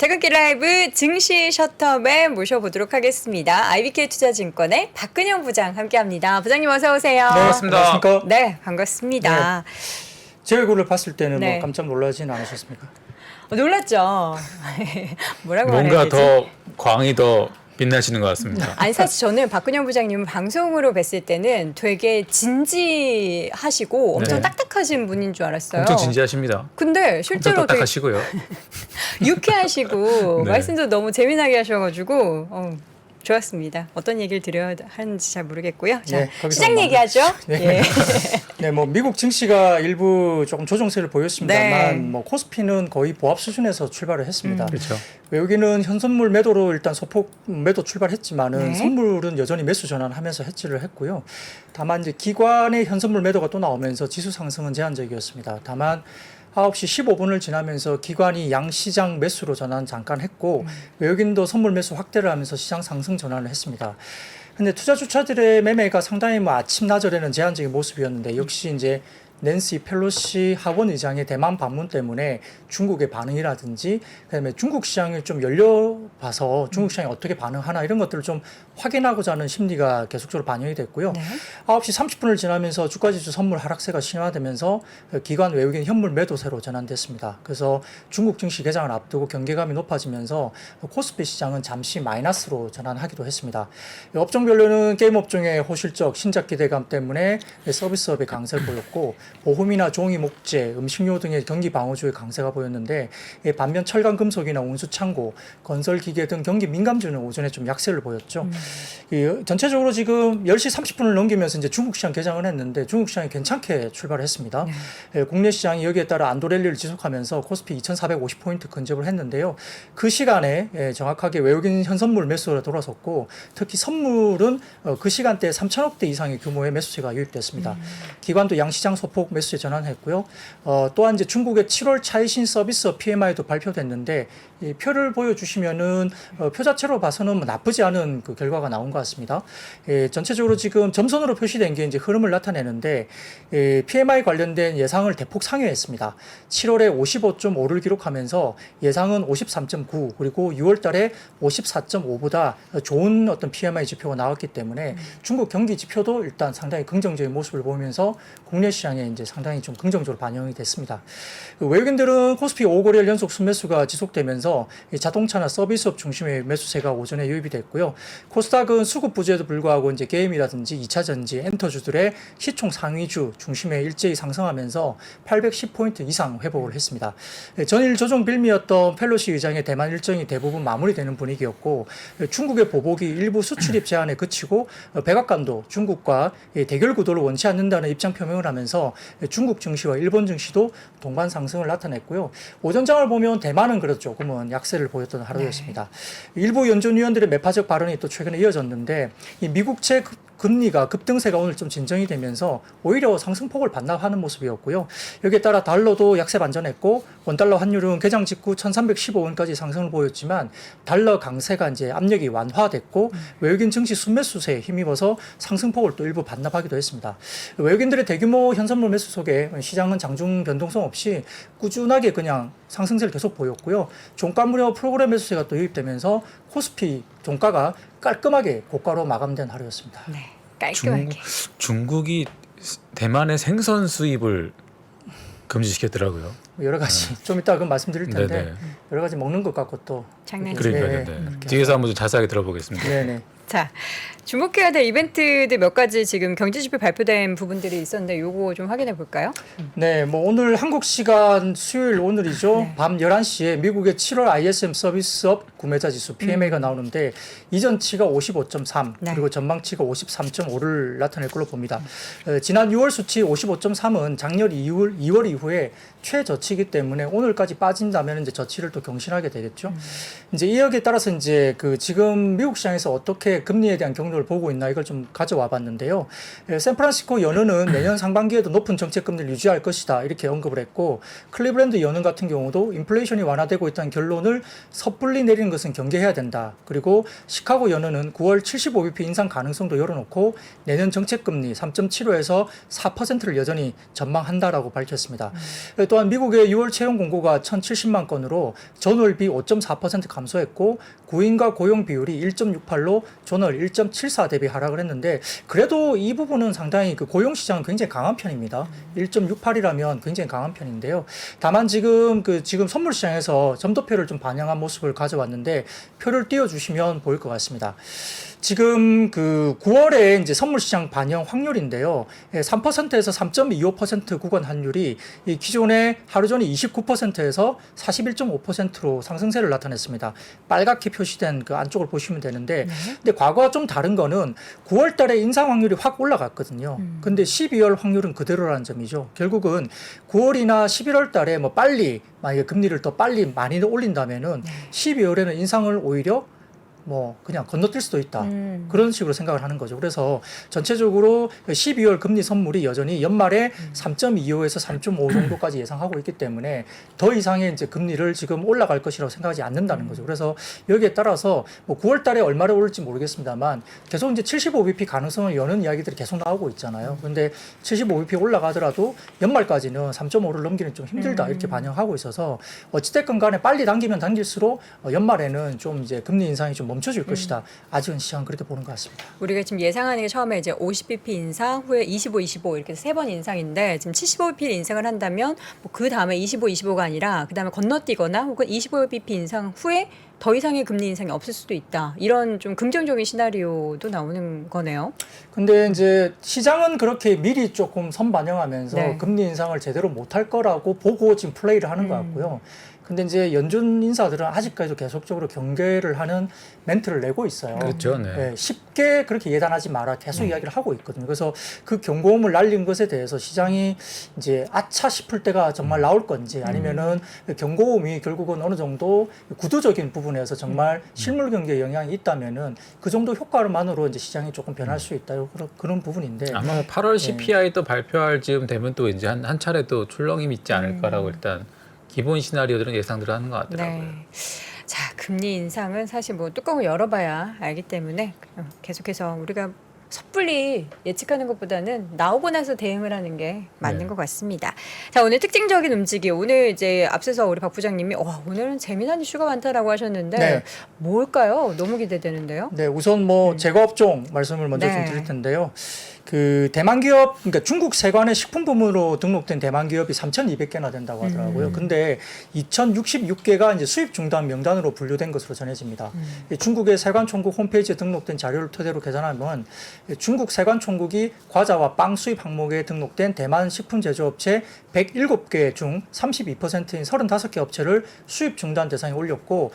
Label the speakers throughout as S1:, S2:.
S1: 퇴근길 라이브 증시 셔터맨 모셔보도록 하겠습니다. IBK 투자증권의 박근영 부장 함께합니다. 부장님 어서 오세요.
S2: 네, 반갑습니다.
S1: 네, 반갑습니다.
S2: 제 얼굴을 봤을 때는
S1: 네.
S2: 뭐 깜짝 놀라진 않으셨습니까?
S1: 놀랐죠. 뭐라고
S3: 뭔가
S1: 말해야 되지?
S3: 더 광이 더 빛나시는 것 같습니다.
S1: 아니 사실 저는 박근영 부장님 방송으로 뵀을 때는 되게 진지하시고 엄청
S3: 네.
S1: 딱딱하신 분인 줄 알았어요.
S3: 엄청 진지하십니다.
S1: 근데
S3: 엄청
S1: 실제로 되게
S3: 딱딱하시고요.
S1: 유쾌하시고
S3: 네.
S1: 말씀도 너무 재미나게 하셔가지고 좋았습니다. 어떤 얘기를 드려야 하는지 잘 모르겠고요. 자,
S2: 네, 거기서
S1: 시장 얘기하죠.
S2: 네.
S1: 예.
S2: 네, 뭐 미국 증시가 일부 조금 조정세를 보였습니다만
S1: 네.
S2: 뭐 코스피는 거의 보합 수준에서 출발을 했습니다.
S3: 그렇죠.
S2: 외국인은 현선물 매도로 일단 소폭 매도 출발했지만은
S1: 네.
S2: 선물은 여전히 매수 전환하면서 해지를 했고요. 다만 이제 기관의 현선물 매도가 또 나오면서 지수 상승은 제한적이었습니다. 다만 9시 15분을 지나면서 기관이 양시장 매수로 전환 잠깐 했고 외국인도 선물 매수 확대를 하면서 시장 상승 전환을 했습니다. 근데 투자 주차들의 매매가 상당히 뭐 아침 낮절에는 제한적인 모습이었는데 역시 이제 낸시 펠로시 하원 의장의 대만 방문 때문에 중국의 반응이라든지 그다음에 중국 시장을 좀 열려봐서 중국 시장이 어떻게 반응하나 이런 것들을 좀 확인하고자 하는 심리가 계속적으로 반영이 됐고요.
S1: 네.
S2: 9시 30분을 지나면서 주가지수 선물 하락세가 심화되면서 기관 외국인 현물 매도세로 전환됐습니다. 그래서 중국 증시 개장을 앞두고 경계감이 높아지면서 코스피 시장은 잠시 마이너스로 전환하기도 했습니다. 업종별로는 게임 업종의 호실적 신작 기대감 때문에 서비스업의 강세를 보였고 보험이나 종이, 목재, 음식료 등의 경기 방어주의 강세가 보였는데 반면 철강, 금속이나 운수, 창고, 건설 기계 등 경기 민감주는 오전에 좀 약세를 보였죠. 전체적으로 지금 10시 30분을 넘기면서 이제 중국 시장 개장을 했는데 중국 시장이 괜찮게 출발했습니다. 국내 시장이 여기에 따라 안도랠리를 지속하면서 코스피 2,450포인트 근접을 했는데요. 그 시간에 정확하게 외국인 현선물 매수가 돌아섰고 특히 선물은 그 시간대에 3천억대 이상의 규모의 매수세가 유입됐습니다. 기관도 양시장 소폭 매수에 전환했고요. 또한 이제 중국의 7월 차이신 서비스 PMI도 발표됐는데 이 표를 보여주시면은 표 자체로 봐서는 뭐 나쁘지 않은 그 결과가 나온 것 같습니다. 전체적으로 지금 점선으로 표시된 게 이제 흐름을 나타내는데 PMI 관련된 예상을 대폭 상회했습니다. 7월에 55.5를 기록하면서 예상은 53.9 그리고 6월달에 54.5보다 좋은 어떤 PMI 지표가 나왔기 때문에 중국 경기 지표도 일단 상당히 긍정적인 모습을 보이면서 국내 시장에 이제 상당히 좀 긍정적으로 반영이 됐습니다. 외국인들은 코스피 5거래일 연속 순매수가 지속되면서 자동차나 서비스업 중심의 매수세가 오전에 유입이 됐고요. 코스닥은 수급 부재에도 불구하고 이제 게임이라든지 2차 전지, 엔터주들의 시총 상위주 중심에 일제히 상승하면서 810포인트 이상 회복을 했습니다. 전일 조정 빌미였던 펠로시 의장의 대만 일정이 대부분 마무리되는 분위기였고 중국의 보복이 일부 수출입 제한에 그치고 백악관도 중국과 대결 구도를 원치 않는다는 입장 표명을 하면서 중국 증시와 일본 증시도 동반 상승을 나타냈고요. 오전장을 보면 대만은 그래도 조금은 약세를 보였던 하루였습니다. 일부 연준위원들의 매파적 발언이 또 최근에 이어졌는데 이 미국채 금리가 급등세가 오늘 좀 진정이 되면서 오히려 상승폭을 반납하는 모습이었고요. 여기에 따라 달러도 약세 반전했고 원달러 환율은 개장 직후 1,315원까지 상승을 보였지만 달러 강세가 이제 압력이 완화됐고 외국인 증시 순매수세에 힘입어서 상승폭을 또 일부 반납하기도 했습니다. 외국인들의 대규모 현선물 매수 속에 시장은 장중 변동성 없이 꾸준하게 그냥 상승세를 계속 보였고요. 종가 무료 프로그램 매수세가 또 유입되면서 코스피 종가가 깔끔하게 고가로 마감된 하루였습니다.
S1: 네, 깔끔하게.
S3: 중국이 대만의 생선 수입을 금지시켰더라고요.
S2: 여러 가지 좀 이따 그 말씀드릴 텐데
S3: 네네.
S2: 여러 가지 먹는 것 같고 또
S1: 장난치네.
S3: 그러니까요. 네. 뒤에서 한번 좀 자세하게 들어보겠습니다.
S2: 네네.
S1: 자, 주목해야 될 이벤트들 몇 가지 지금 경제지표 발표된 부분들이 있었는데 요거 좀 확인해 볼까요?
S2: 네, 뭐 오늘 한국 시간 수요일 오늘이죠.
S1: 네.
S2: 밤 11시에 미국의 7월 ISM 서비스업 구매자 지수 PMI가 나오는데 이전치가 55.3
S1: 네.
S2: 그리고 전망치가 53.5를 나타낼 걸로 봅니다. 지난 6월 수치 55.3은 작년 2월 이후에 최저치이기 때문에 오늘까지 빠진다면 이제 저치를 또 경신하게 되겠죠. 이제 이 여기에 따라서 이제 그 지금 미국 시장에서 어떻게 금리에 대한 경로 정도를 보고 있나 이걸 좀 가져와 봤는데요. 샌프란시스코 연은은 내년 상반기에도 높은 정책 금리를 유지할 것이다 이렇게 언급을 했고, 클리브랜드 연은 같은 경우도 인플레이션이 완화되고 있다는 결론을 섣불리 내리는 것은 경계해야 된다. 그리고 시카고 연은은 9월 75bp 인상 가능성도 열어놓고 내년 정책 금리 3.75에서 4%를 여전히 전망한다라고 밝혔습니다. 또한 미국의 6월 채용 공고가 1,070만 건으로 전월 비 5.4% 감소했고, 구인과 고용 비율이 1.68로 전월 1.74 대비 하락을 했는데, 그래도 이 부분은 상당히 그 고용 시장은 굉장히 강한 편입니다. 1.68이라면 굉장히 강한 편인데요. 다만 지금 선물 시장에서 점도표를 좀 반영한 모습을 가져왔는데, 표를 띄워주시면 보일 것 같습니다. 지금 9월에 이제 선물시장 반영 확률인데요. 3%에서 3.25% 구간 환율이 이 기존의 하루 전이 29%에서 41.5%로 상승세를 나타냈습니다. 빨갛게 표시된 그 안쪽을 보시면 되는데, 근데 과거와 좀 다른 거는 9월 달에 인상 확률이 확 올라갔거든요. 근데 12월 확률은 그대로라는 점이죠. 결국은 9월이나 11월 달에 뭐 빨리 만약에 금리를 더 빨리 많이 올린다면은 12월에는 인상을 오히려 뭐 그냥 건너뛸 수도 있다. 그런 식으로 생각을 하는 거죠. 그래서 전체적으로 12월 금리 선물이 여전히 연말에 3.25에서 3.5 정도까지 예상하고 있기 때문에 더 이상의 이제 금리를 지금 올라갈 것이라고 생각하지 않는다는 거죠. 그래서 여기에 따라서 뭐 9월 달에 얼마를 오를지 모르겠습니다만 계속 이제 75bp 가능성을 여는 이야기들이 계속 나오고 있잖아요. 그런데 75bp 올라가더라도 연말까지는 3.5를 넘기는 좀 힘들다 이렇게 반영하고 있어서 어찌됐건 간에 빨리 당기면 당길수록 연말에는 좀 이제 금리 인상이 좀 멈춰질 것이다. 아직은 시장은 그렇게 보는 것 같습니다.
S1: 우리가 지금 예상하는 게 처음에 이제 50bp 인상, 후에 25, 25 이렇게 세 번 인상인데, 지금 75bp 인상을 한다면 뭐 그 다음에 25, 25가 아니라 그 다음에 건너뛰거나 혹은 25bp 인상 후에 더 이상의 금리 인상이 없을 수도 있다. 이런 좀 긍정적인 시나리오도 나오는 거네요.
S2: 근데 이제 시장은 그렇게 미리 조금 선반영하면서
S1: 네.
S2: 금리 인상을 제대로 못할 거라고 보고 지금 플레이를 하는 것 같고요. 근데 이제 연준 인사들은 아직까지도 계속적으로 경계를 하는 멘트를 내고 있어요.
S3: 그렇죠. 네.
S2: 네, 쉽게 그렇게 예단하지 마라 계속 이야기를 하고 있거든요. 그래서 그 경고음을 날린 것에 대해서 시장이 이제 아차 싶을 때가 정말 나올 건지, 아니면은 경고음이 결국은 어느 정도 구도적인 부분에서 정말 실물 경기에 영향이 있다면은 그 정도 효과만으로 이제 시장이 조금 변할 수 있다. 그런 부분인데,
S3: 아마 뭐 8월 CPI 또 발표할 즈음 되면 또 이제 한 차례 또 출렁임 있지 않을까라고 일단 기본 시나리오들은 예상들을 하는 것 같더라고요.
S1: 네. 자, 금리 인상은 사실 뭐 뚜껑을 열어봐야 알기 때문에 계속해서 우리가 섣불리 예측하는 것보다는 나오고 나서 대응을 하는 게 맞는
S3: 네.
S1: 것 같습니다. 자, 오늘 특징적인 움직임. 오늘 이제 앞서서 우리 박 부장님이 오늘은 재미난 이슈가 많다라고 하셨는데
S2: 네.
S1: 뭘까요? 너무 기대되는데요.
S2: 네, 우선 뭐 제과업종 말씀을 먼저
S1: 네.
S2: 좀 드릴 텐데요. 그 대만 기업, 그러니까 중국 세관의 식품 부문으로 등록된 대만 기업이 3,200개나 된다고 하더라고요. 근데 2,066개가 이제 수입 중단 명단으로 분류된 것으로 전해집니다. 중국의 세관총국 홈페이지에 등록된 자료를 토대로 계산하면 중국 세관총국이 과자와 빵 수입 항목에 등록된 대만 식품 제조업체 107개 중 32%인 35개 업체를 수입 중단 대상에 올렸고,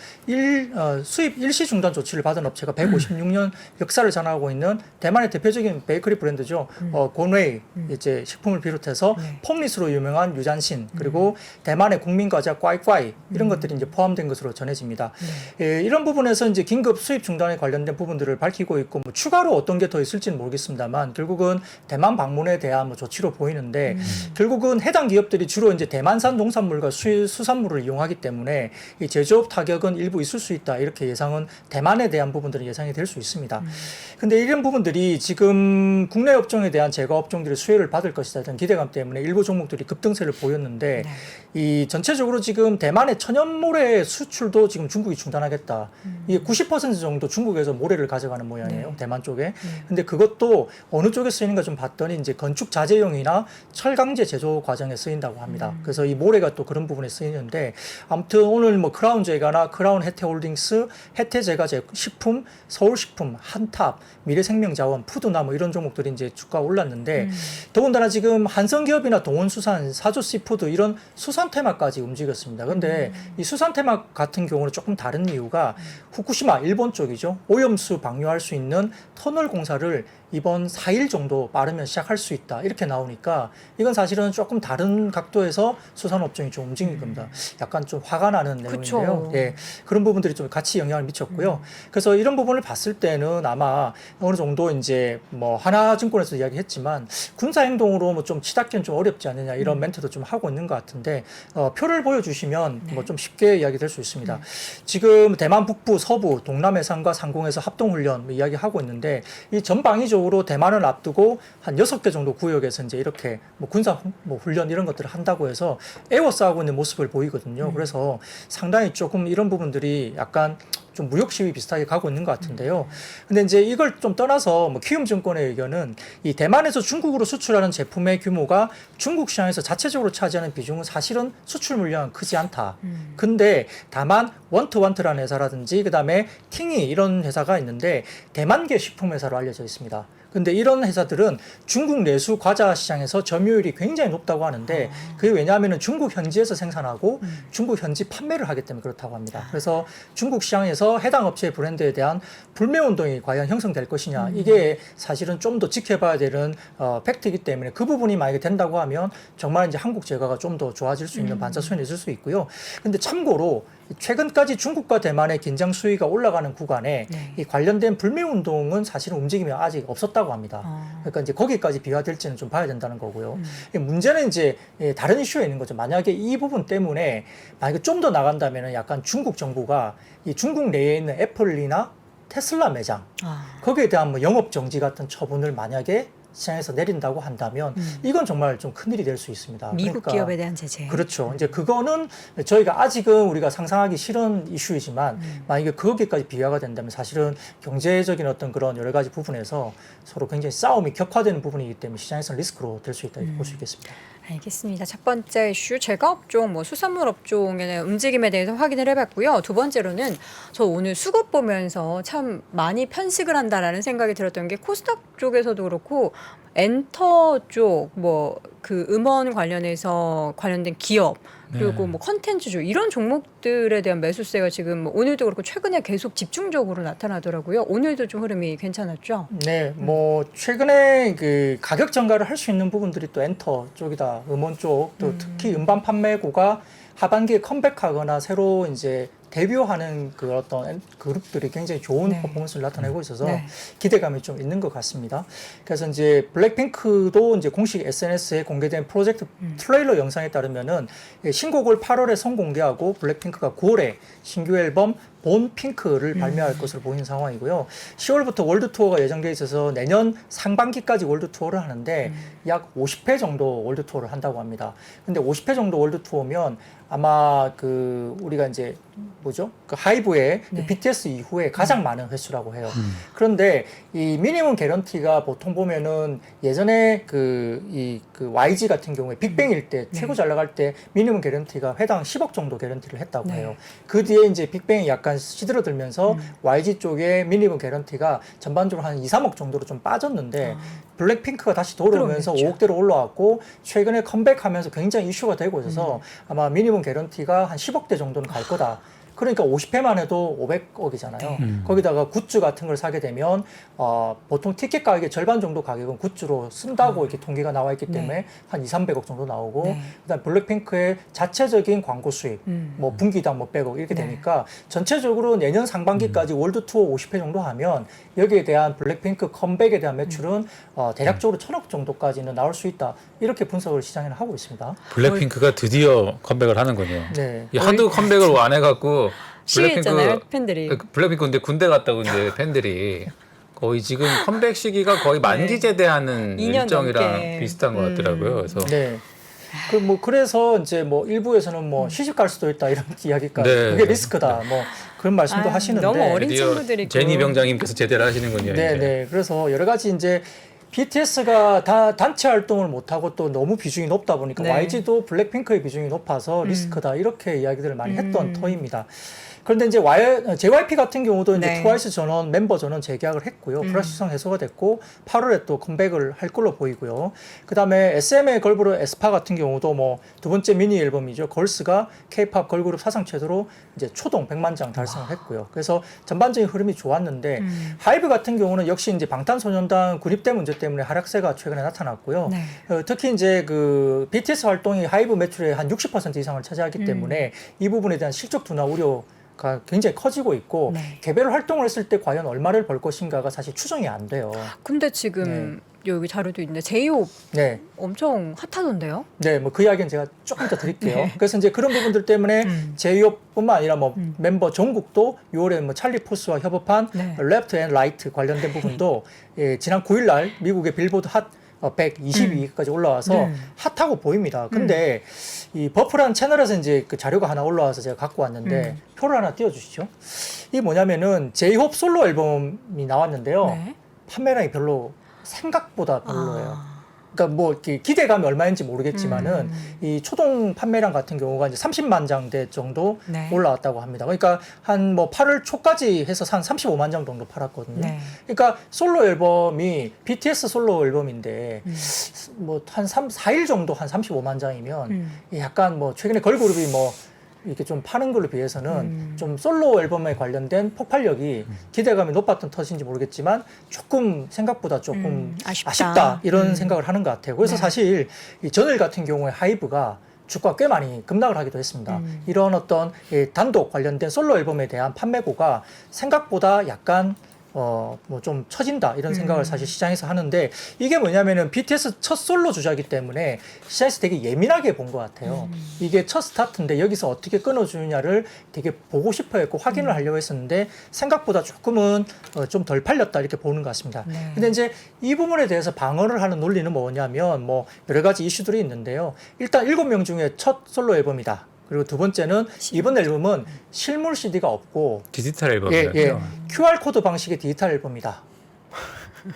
S2: 수입 일시 중단 조치를 받은 업체가 156년 역사를 자랑하고 있는 대만의 대표적인 베이커리 브랜드죠. 곤웨이 이제 식품을 비롯해서 폼리스로 유명한 유잔신, 그리고 대만의 국민 과자 꽈이꽈이 이런 것들이 이제 포함된 것으로 전해집니다. 이런 부분에서 이제 긴급 수입 중단에 관련된 부분들을 밝히고 있고, 뭐 추가로 어떤 게 더 있을지는 모르겠습니다만 결국은 대만 방문에 대한 뭐 조치로 보이는데, 결국은 해당 기업들이 주로 이제 대만산 농산물과 수산물을 이용하기 때문에 이 제조업 타격은 일부 있을 수 있다 이렇게 예상은 대만에 대한 부분들은 예상이 될 수 있습니다. 근데 이런 부분들이 지금 국내 업종에 대한 제과 업종들이 수혜를 받을 것이다 이런 기대감 때문에 일부 종목들이 급등세를 보였는데, 이 전체적으로 지금 대만의 천연모래 수출도 지금 중국이 중단하겠다. 이게 90% 정도 중국에서 모래를 가져가는 모양이에요. 대만 쪽에. 근데 그것도 어느 쪽에 쓰이는가 좀 봤더니 이제 건축 자재용이나 철강제 제조 과정에 쓰인다고 합니다. 그래서 이 모래가 또 그런 부분에 쓰이는데, 아무튼 오늘 뭐 크라운 제과나 크라운 혜태홀딩스, 혜태제과 식품, 서울식품, 한탑, 미래생명자원, 푸드나 뭐 이런 종목들이 이제 이제 주가 올랐는데 더군다나 지금 한성기업이나 동원수산, 사조씨푸드 이런 수산 테마까지 움직였습니다. 근데 이 수산 테마 같은 경우는 조금 다른 이유가 후쿠시마 일본 쪽이죠. 오염수 방류할 수 있는 터널 공사를 이번 4일 정도 빠르면 시작할 수 있다 이렇게 나오니까 이건 사실은 조금 다른 각도에서 수산업종이 좀 움직인 겁니다. 약간 좀 화가 나는 내용인데요.
S1: 그쵸.
S2: 예, 그런 부분들이 좀 같이 영향을 미쳤고요. 그래서 이런 부분을 봤을 때는 아마 어느 정도 이제 뭐 하나증권에서 이야기했지만 군사 행동으로 뭐 좀 치닫기는 좀 어렵지 않느냐 이런 멘트도 좀 하고 있는 것 같은데 표를 보여주시면 뭐 좀 쉽게 이야기될 수 있습니다. 지금 대만 북부, 서부, 동남해상과 상공에서 합동훈련 뭐 이야기하고 있는데 이 전방위적으로 대만을 앞두고 한 6개 정도 구역에서 이제 이렇게 뭐 군사 뭐 훈련 이런 것들을 한다고 해서 에워싸고 있는 모습을 보이거든요. 그래서 상당히 조금 이런 부분들이 약간 좀 무역 시위 비슷하게 가고 있는 것 같은데요. 근데 이제 이걸 좀 떠나서 뭐 키움증권의 의견은 이 대만에서 중국으로 수출하는 제품의 규모가 중국 시장에서 자체적으로 차지하는 비중은 사실은 수출 물량은 크지 않다. 근데 다만 원트원트라는 회사라든지 그다음에 팅이 이런 회사가 있는데 대만계 식품 회사로 알려져 있습니다. 근데 이런 회사들은 중국 내수 과자 시장에서 점유율이 굉장히 높다고 하는데 그게 왜냐하면 중국 현지에서 생산하고 중국 현지 판매를 하기 때문에 그렇다고 합니다. 그래서 중국 시장에서 해당 업체의 브랜드에 대한 불매 운동이 과연 형성될 것이냐 이게 사실은 좀 더 지켜봐야 되는 팩트이기 때문에 그 부분이 만약에 된다고 하면 정말 이제 한국 제과가 좀 더 좋아질 수 있는 반사수준이 있을 수 있고요. 근데 참고로 최근까지 중국과 대만의 긴장 수위가 올라가는 구간에 이 관련된 불매 운동은 사실은 움직임이 아직 없었다고 합니다. 그러니까 이제 거기까지 비화될지는 좀 봐야 된다는 거고요. 문제는 이제 다른 이슈에 있는 거죠. 만약에 이 부분 때문에 만약에 좀 더 나간다면은 약간 중국 정부가 이 중국 내에 있는 애플이나 테슬라 매장 거기에 대한 뭐 영업 정지 같은 처분을 만약에 시장에서 내린다고 한다면 이건 정말 좀 큰일이 될 수 있습니다.
S1: 미국
S2: 그러니까
S1: 기업에 대한 제재.
S2: 그렇죠. 이제 그거는 저희가 아직은 우리가 상상하기 싫은 이슈이지만 만약에 거기까지 비화가 된다면 사실은 경제적인 어떤 그런 여러 가지 부분에서 서로 굉장히 싸움이 격화되는 부분이기 때문에 시장에서는 리스크로 될 수 있다 이렇게 볼 수 있겠습니다.
S1: 알겠습니다. 첫 번째 이슈 제과 업종, 뭐 수산물 업종의 움직임에 대해서 확인을 해봤고요. 두 번째로는 저 오늘 수급 보면서 참 많이 편식을 한다라는 생각이 들었던 게 코스닥 쪽에서도 그렇고 엔터 쪽, 뭐 그 음원 관련해서 관련된 기업 그리고 뭐 컨텐츠주 이런 종목들에 대한 매수세가 지금 뭐 오늘도 그렇고 최근에 계속 집중적으로 나타나더라고요. 오늘도 좀 흐름이 괜찮았죠?
S2: 네, 뭐 최근에 그 가격 전가를 할 수 있는 부분들이 또 엔터 쪽이다, 음원 쪽, 또 특히 음반 판매고가 하반기에 컴백하거나 새로 이제 데뷔하는 그 어떤 그룹들이 굉장히 좋은 퍼포먼스를 나타내고 있어서 기대감이 좀 있는 것 같습니다. 그래서 이제 블랙핑크도 이제 공식 SNS에 공개된 프로젝트 트레일러 영상에 따르면은 신곡을 8월에 선공개하고 블랙핑크가 9월에 신규 앨범 본 핑크를 발매할 것으로 보이는 상황이고요. 10월부터 월드 투어가 예정돼 있어서 내년 상반기까지 월드 투어를 하는데 약 50회 정도 월드 투어를 한다고 합니다. 근데 50회 정도 월드 투어면 아마 그 우리가 이제 뭐죠? 그 하이브의 그 BTS 이후에 가장 많은 횟수라고 해요. 그런데 이 미니멈 개런티가 보통 보면은 예전에 그 YG 같은 경우에 빅뱅일 때 최고 잘 나갈 때 미니멈 개런티가 회당 10억 정도 개런티를 했다고 해요. 그 뒤에 이제 빅뱅이 약간 시들어들면서 YG 쪽에 미니멈 개런티가 전반적으로 한 2, 3억 정도로 좀 빠졌는데 블랙핑크가 다시 돌아오면서 5억대로 올라왔고 최근에 컴백하면서 굉장히 이슈가 되고 있어서 아마 미니멈 개런티가 한 10억대 정도는 갈 거다. 그러니까 50회만 해도 500억이잖아요. 거기다가 굿즈 같은 걸 사게 되면 보통 티켓 가격의 절반 정도 가격은 굿즈로 쓴다고 이렇게 통계가 나와 있기 때문에 한 2, 300억 정도 나오고 그다음 블랙핑크의 자체적인 광고 수입 뭐 분기당 뭐 100억 이렇게 되니까 전체적으로 내년 상반기까지 월드 투어 50회 정도 하면 여기에 대한 블랙핑크 컴백에 대한 매출은 대략적으로 1000억 정도까지는 나올 수 있다. 이렇게 분석을 시장에는 하고 있습니다.
S3: 블랙핑크가 드디어 컴백을 하는군요.
S2: 네.
S3: 이 하도 컴백을 안 해갖고
S1: 시위했잖아요, 팬들이.
S3: 블랙핑크 근데 군대 갔다고 이제 팬들이 거의 지금 컴백 시기가 거의 만기 제대하는
S1: 2년
S3: 일정이랑
S1: 넘게.
S3: 비슷한 것 같더라고요. 그래서
S2: 네. 그 뭐 그래서 이제 뭐 일부에서는 뭐 시집 갈 수도 있다 이런 이야기까지
S3: 네.
S2: 그게 리스크다 뭐 그런 말씀도 하시는데
S1: 너무 어린
S3: 드디어
S1: 친구들이
S3: 제니 병장님께서 제대를 하시는군요.
S2: 네,
S3: 이제.
S2: 네. 그래서 여러 가지 이제 BTS가 다 단체 활동을 못하고 또 너무 비중이 높다 보니까 YG도 블랙핑크의 비중이 높아서 리스크다 이렇게 이야기들을 많이 했던 터입니다. 그런데 이제 JYP 같은 경우도 이제
S1: 네.
S2: 트와이스 전원 멤버 전원 재계약을 했고요. 불확실성 해소가 됐고 8월에 또 컴백을 할 걸로 보이고요. 그다음에 SM의 걸그룹 에스파 같은 경우도 뭐 두 번째 미니 앨범이죠. 걸스가 K-팝 걸그룹 사상 최초로 이제 초동 100만 장 달성을 했고요. 그래서 전반적인 흐름이 좋았는데 하이브 같은 경우는 역시 이제 방탄소년단 군입대 문제 때문에 하락세가 최근에 나타났고요.
S1: 네.
S2: 특히 이제 그 BTS 활동이 하이브 매출의 한 60% 이상을 차지하기 때문에 이 부분에 대한 실적 둔화 우려가 굉장히 커지고 있고
S1: 네.
S2: 개별 활동을 했을 때 과연 얼마를 벌 것인가가 사실 추정이 안 돼요.
S1: 근데 지금 여기 자료도 있는데 제이홉
S2: 네.
S1: 엄청 핫하던데요?
S2: 네, 뭐 그 이야기는 제가 조금 더 드릴게요. 그래서 이제 그런 부분들 때문에 제이홉뿐만 아니라 뭐 멤버 정국도 6월에 뭐 찰리 포스와 협업한
S1: 네.
S2: 레프트 앤 라이트 관련된 부분도 예, 지난 9일 날 미국의 빌보드 핫 122위까지 올라와서
S1: 네.
S2: 핫하고 보입니다. 근데 이 버프라는 채널에서 이제 그 자료가 하나 올라와서 제가 갖고 왔는데 표를 하나 띄워주시죠. 이게 뭐냐면은 제이홉 솔로 앨범이 나왔는데요.
S1: 네.
S2: 판매량이 별로 생각보다 별로예요.
S1: 아.
S2: 그러니까 뭐 이렇게 기대감이 얼마인지 모르겠지만은 이 초동 판매량 같은 경우가 이제 30만 장대 정도
S1: 네.
S2: 올라왔다고 합니다. 그러니까 한 뭐 8월 초까지 해서 한 35만 장 정도 팔았거든요.
S1: 네.
S2: 그러니까 솔로 앨범이 BTS 솔로 앨범인데 뭐 한 4일 정도 한 35만 장이면 약간 뭐 최근에 걸그룹이 뭐 이렇게 좀 파는 걸로 비해서는 좀 솔로 앨범에 관련된 폭발력이 기대감이 높았던 탓인지 모르겠지만 조금 생각보다 조금
S1: 아쉽다.
S2: 아쉽다 이런 생각을 하는 것 같아요. 그래서
S1: 네.
S2: 사실 이 전일 같은 경우에 하이브가 주가 꽤 많이 급락을 하기도 했습니다. 이런 어떤 단독 관련된 솔로 앨범에 대한 판매고가 생각보다 약간 뭐 좀 처진다 이런 생각을 사실 시장에서 하는데 이게 뭐냐면은 BTS 첫 솔로 주자이기 때문에 시장에서 되게 예민하게 본 것 같아요. 이게 첫 스타트인데 여기서 어떻게 끊어주느냐를 되게 보고 싶어 했고 확인을 하려고 했었는데 생각보다 조금은 좀 덜 팔렸다 이렇게 보는 것 같습니다.
S1: 네.
S2: 근데 이제 이 부분에 대해서 방어를 하는 논리는 뭐냐면 뭐 여러 가지 이슈들이 있는데요. 일단 7명 중에 첫 솔로 앨범이다. 그리고 두 번째는 이번 앨범은 실물 CD가 없고
S3: 디지털
S2: 예,
S3: 앨범이죠.
S2: 예. QR 코드 방식의 디지털 앨범이다.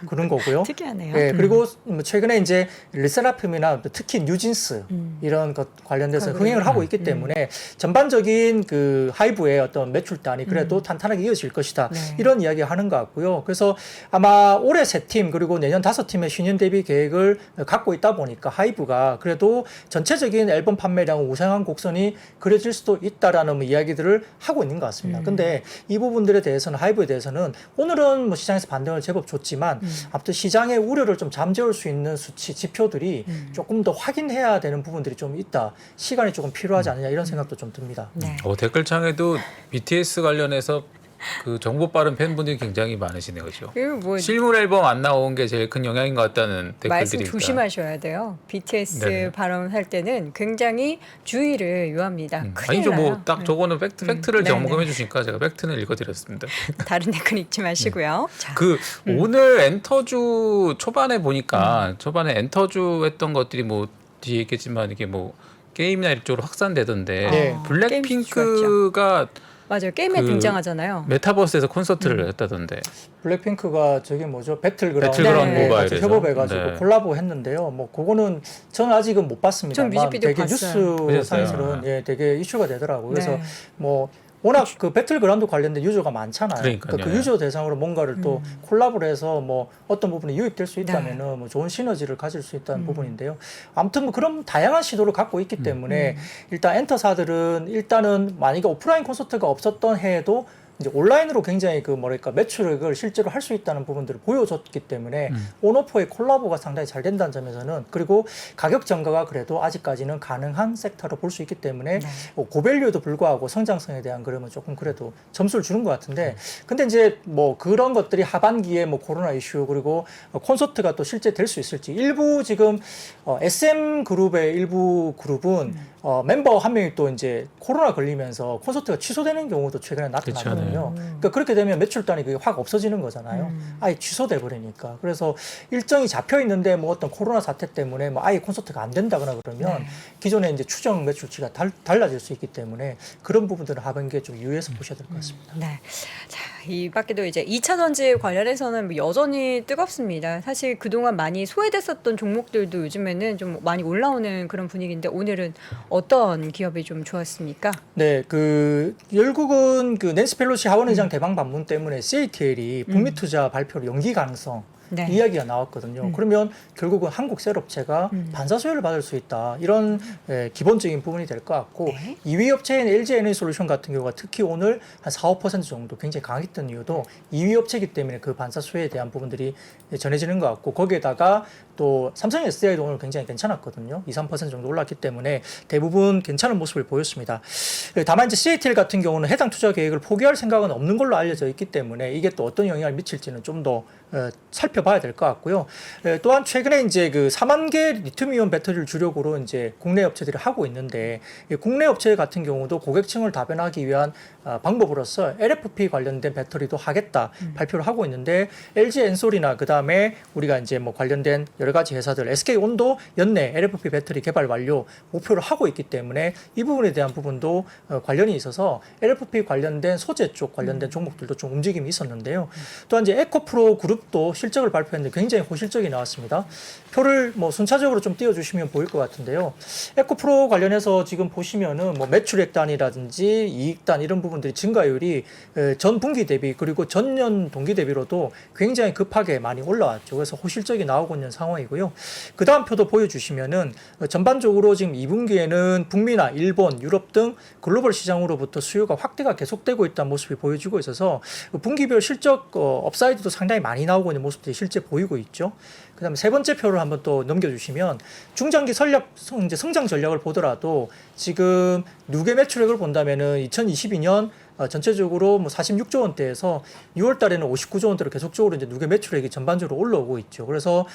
S2: 그런 거고요.
S1: 특이하네요.
S2: 예, 그리고 뭐 최근에 이제 르세라핌이나 특히 뉴진스 이런 것 관련돼서
S1: 걸그룹.
S2: 흥행을 하고 있기 때문에 전반적인 그 하이브의 어떤 매출단이 그래도 탄탄하게 이어질 것이다.
S1: 네.
S2: 이런 이야기 하는 것 같고요. 그래서 아마 올해 3팀 그리고 내년 5팀의 신년 데뷔 계획을 갖고 있다 보니까 하이브가 그래도 전체적인 앨범 판매량 우상한 곡선이 그려질 수도 있다라는 뭐 이야기들을 하고 있는 것 같습니다. 근데 이 부분들에 대해서는 하이브에 대해서는 오늘은 뭐 시장에서 반등을 제법 줬지만 아무튼 시장의 우려를 좀 잠재울 수 있는 수치 지표들이 조금 더 확인해야 되는 부분들이 좀 있다. 시간이 조금 필요하지 않느냐 이런 생각도 좀 듭니다.
S1: 네.
S3: 댓글창에도 BTS 관련해서 그 정보 빠른 팬분들이 굉장히 많으시네요, 그죠?
S1: 이거 뭐
S3: 실물 앨범 안 나온 게 제일 큰 영향인 것 같다는
S1: 말씀
S3: 댓글들이
S1: 조심하셔야 돼요. BTS
S3: 네네.
S1: 발언할 때는 굉장히 주의를 요합니다. 큰일
S3: 아니죠,
S1: 나요.
S3: 뭐 딱 저거는 팩트를
S1: 네네.
S3: 점검해 주시니까 제가 팩트는 읽어드렸습니다.
S1: 다른 댓글 읽지 마시고요. 자,
S3: 그 오늘 엔터주 초반에 보니까 초반에 엔터주 했던 것들이 뭐 뒤에 있겠지만 이게 뭐 게임이나 이쪽으로 확산되던데
S2: 네.
S3: 블랙핑크가
S1: 맞아요. 게임에
S3: 그
S1: 등장하잖아요.
S3: 메타버스에서 콘서트를 했다던데.
S2: 블랙핑크가 저게 뭐죠? 배틀그라운드
S3: 배틀그라운드
S1: 네.
S2: 같이
S3: 모바일에서.
S2: 협업해가지고
S3: 네.
S2: 콜라보 했는데요. 뭐 그거는 저는 아직은 못 봤습니다.
S1: 전 뮤직비디오
S2: 되게
S1: 봤어요.
S3: 보셨어요?
S2: 뉴스상에서는 예, 되게 이슈가 되더라고요. 그래서
S1: 네.
S2: 뭐 워낙 그 배틀그라운드 관련된 유저가 많잖아요.
S3: 그러니까요.
S2: 그 유저 대상으로 뭔가를 또 콜라보를 해서 뭐 어떤 부분이 유입될 수 있다면은 뭐 좋은 시너지를 가질 수 있다는 부분인데요. 아무튼 뭐 그런 다양한 시도를 갖고 있기 때문에 일단 엔터사들은 일단은 만약에 오프라인 콘서트가 없었던 해에도 이제 온라인으로 굉장히 그 뭐랄까 매출액을 실제로 할 수 있다는 부분들을 보여줬기 때문에 온오프의 콜라보가 상당히 잘 된다는 점에서는 그리고 가격 전가가 그래도 아직까지는 가능한 섹터로 볼 수 있기 때문에 고밸류에도 불구하고 성장성에 대한 그러면 조금 그래도 점수를 주는 것 같은데 근데 이제 뭐 그런 것들이 하반기에 뭐 코로나 이슈 그리고 콘서트가 또 실제 될 수 있을지 일부 지금 SM 그룹의 일부 그룹은 멤버 한 명이 또 이제 코로나 걸리면서 콘서트가 취소되는 경우도 최근에 나타났거든요. 그러니까 그렇게 되면 매출단이 그게 확 없어지는 거잖아요. 아예 취소돼 버리니까. 그래서 일정이 잡혀 있는데 뭐 어떤 코로나 사태 때문에 뭐 아예 콘서트가 안 된다거나 그러면 기존에 이제 추정 매출치가 달라질 수 있기 때문에 그런 부분들은 하반기에 좀 유의해서 보셔야 될 것 같습니다.
S1: 네. 자, 이 밖에도 이제 2차 전지 관련해서는 뭐 여전히 뜨겁습니다. 사실 그동안 많이 소외됐었던 종목들도 요즘에는 좀 많이 올라오는 그런 분위기인데 오늘은 어떤 기업이 좀 좋았습니까?
S2: 네, 결국은 낸시 펠로시 하원의장 대방 방문 때문에 CATL이 북미 투자 발표를 연기 가능성
S1: 네.
S2: 이야기가 나왔거든요. 그러면 결국은 한국 셀업체가 반사 수혜를 받을 수 있다. 이런 기본적인 부분이 될 것 같고
S1: 네.
S2: 2위 업체인 LG 에너지솔루션 같은 경우가 특히 오늘 한 4~5% 정도 굉장히 강했던 이유도 2위 업체이기 때문에 그 반사 수혜에 대한 부분들이 전해지는 것 같고 거기에다가 또 삼성 SDI도 오늘 굉장히 괜찮았거든요. 2~3% 정도 올랐기 때문에 대부분 괜찮은 모습을 보였습니다. 다만 이제 CATL 같은 경우는 해당 투자 계획을 포기할 생각은 없는 걸로 알려져 있기 때문에 이게 또 어떤 영향을 미칠지는 좀 더 살펴봐야 될 것 같고요. 또한 최근에 이제 4만 개 리튬이온 배터리를 주력으로 이제 국내 업체들이 하고 있는데 국내 업체 같은 경우도 고객층을 다변하기 위한 방법으로서 LFP 관련된 배터리도 하겠다 발표를 하고 있는데 LG 엔솔이나 그 다음에 우리가 이제 뭐 관련된 여러 가지 회사들 SK온도 연내 LFP 배터리 개발 완료 목표를 하고 있기 때문에 이 부분에 대한 부분도 관련이 있어서 LFP 관련된 소재 쪽 관련된 종목들도 좀 움직임이 있었는데요. 또한 이제 에코프로 그룹도 실적을 발표했는데 굉장히 호실적이 나왔습니다. 표를 뭐 순차적으로 좀 띄워주시면 보일 것 같은데요. 에코프로 관련해서 지금 보시면은 뭐 매출액단이라든지 이익단 이런 부분들이 증가율이 전 분기 대비 그리고 전년 동기 대비로도 굉장히 급하게 많이 올라왔죠. 그래서 호실적이 나오고 있는 상황이고요. 그 다음 표도 보여주시면은 전반적으로 지금 2분기에는 북미나 일본, 유럽 등 글로벌 시장으로부터 수요가 확대가 계속되고 있다는 모습이 보여지고 있어서 분기별 실적 업사이드도 상당히 많이 나오고 있는 모습들이 실제 보이고 있죠. 그 다음에 세 번째 표를 한번 또 넘겨주시면 중장기 성장 전략을 보더라도 지금 누계 매출액을 본다면은 2022년 전체적으로 뭐 46조 원대에서 6월 달에는 59조 원대로 계속적으로 이제 누계 매출액이 전반적으로 올라오고 있죠. 그래서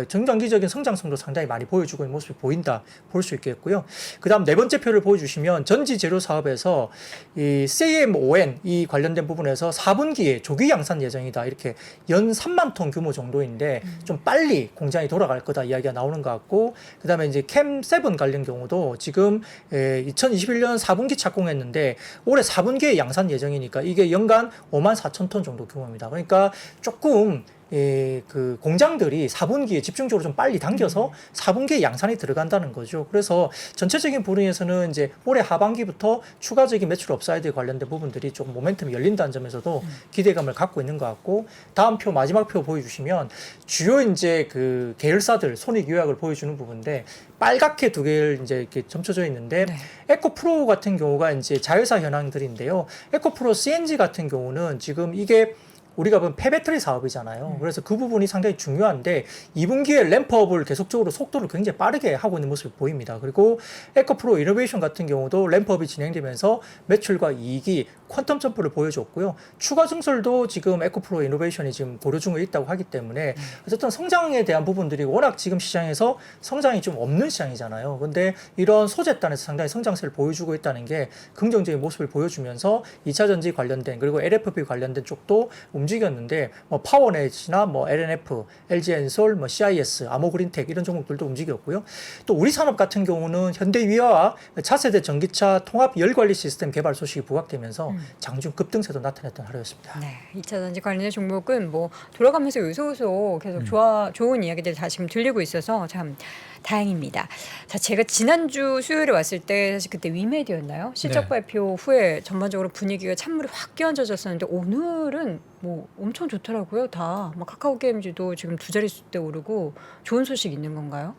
S2: 중장기적인 성장성도 상당히 많이 보여주고 있는 모습이 보인다 볼 수 있겠고요. 그다음 네 번째 표를 보여주시면 전지 재료 사업에서 이 CMON 이 관련된 부분에서 4분기에 조기 양산 예정이다 이렇게 연 3만 톤 규모 정도인데 좀 빨리 공장이 돌아갈 거다 이야기가 나오는 것 같고 그다음에 이제 캠7 관련 경우도 지금 2021년 4분기 착공했는데 올해 4분기에 양산 예정이니까 이게 연간 5만 4천 톤 정도 규모입니다. 그러니까 조금 그 공장들이 4분기에 집중적으로 좀 빨리 당겨서 4분기에 양산이 들어간다는 거죠. 그래서 전체적인 부분에서는 이제 올해 하반기부터 추가적인 매출 업사이드에 관련된 부분들이 조금 모멘텀이 열린다는 점에서도 기대감을 갖고 있는 것 같고 다음 표 마지막 표 보여주시면 주요 이제 그 계열사들 손익 요약을 보여주는 부분인데 빨갛게 두 개를 이제 이렇게 점쳐져 있는데
S1: 네.
S2: 에코프로 같은 경우가 이제 자회사 현황들인데요. 에코프로 CNG 같은 경우는 지금 이게 우리가 보면 폐배터리 사업이잖아요. 그래서 그 부분이 상당히 중요한데 2분기에 램프업을 계속적으로 속도를 굉장히 빠르게 하고 있는 모습이 보입니다. 그리고 에코프로 이노베이션 같은 경우도 램프업이 진행되면서 매출과 이익이 퀀텀 점프를 보여줬고요. 추가 증설도 지금 에코프로 이노베이션이 지금 고려 중에 있다고 하기 때문에 어쨌든 성장에 대한 부분들이 워낙 지금 시장에서 성장이 좀 없는 시장이잖아요. 근데 이런 소재단에서 상당히 성장세를 보여주고 있다는 게 긍정적인 모습을 보여주면서 2차 전지 관련된 그리고 LFP 관련된 쪽도 움직였는데 뭐 파워넷이나 뭐 LNF, LG엔솔, 뭐 CIS, 아모그린텍 이런 종목들도 움직였고요. 또 우리 산업 같은 경우는 현대위아와 차세대 전기차 통합 열관리 시스템 개발 소식이 부각되면서 장중 급등세도 나타냈던 하루였습니다.
S1: 네, 2차 전지 관련된 종목은 뭐 돌아가면서 요소요소 계속 좋은 이야기들 다 지금 들리고 있어서 참 다행입니다. 자, 제가 지난주 수요일에 왔을 때 사실 그때 위메디였나요? 실적
S3: 네.
S1: 발표 후에 전반적으로 분위기가 찬물이 확 끼얹어졌었는데 오늘은 뭐 엄청 좋더라고요. 다 막 카카오 게임즈도 지금 두 자릿수대 오르고 좋은 소식 있는 건가요?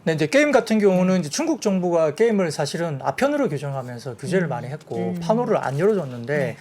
S2: 네, 이제 게임 같은 경우는 이제 중국 정부가 게임을 사실은 아편으로 규정하면서 규제를 많이 했고 판호를 안 열어줬는데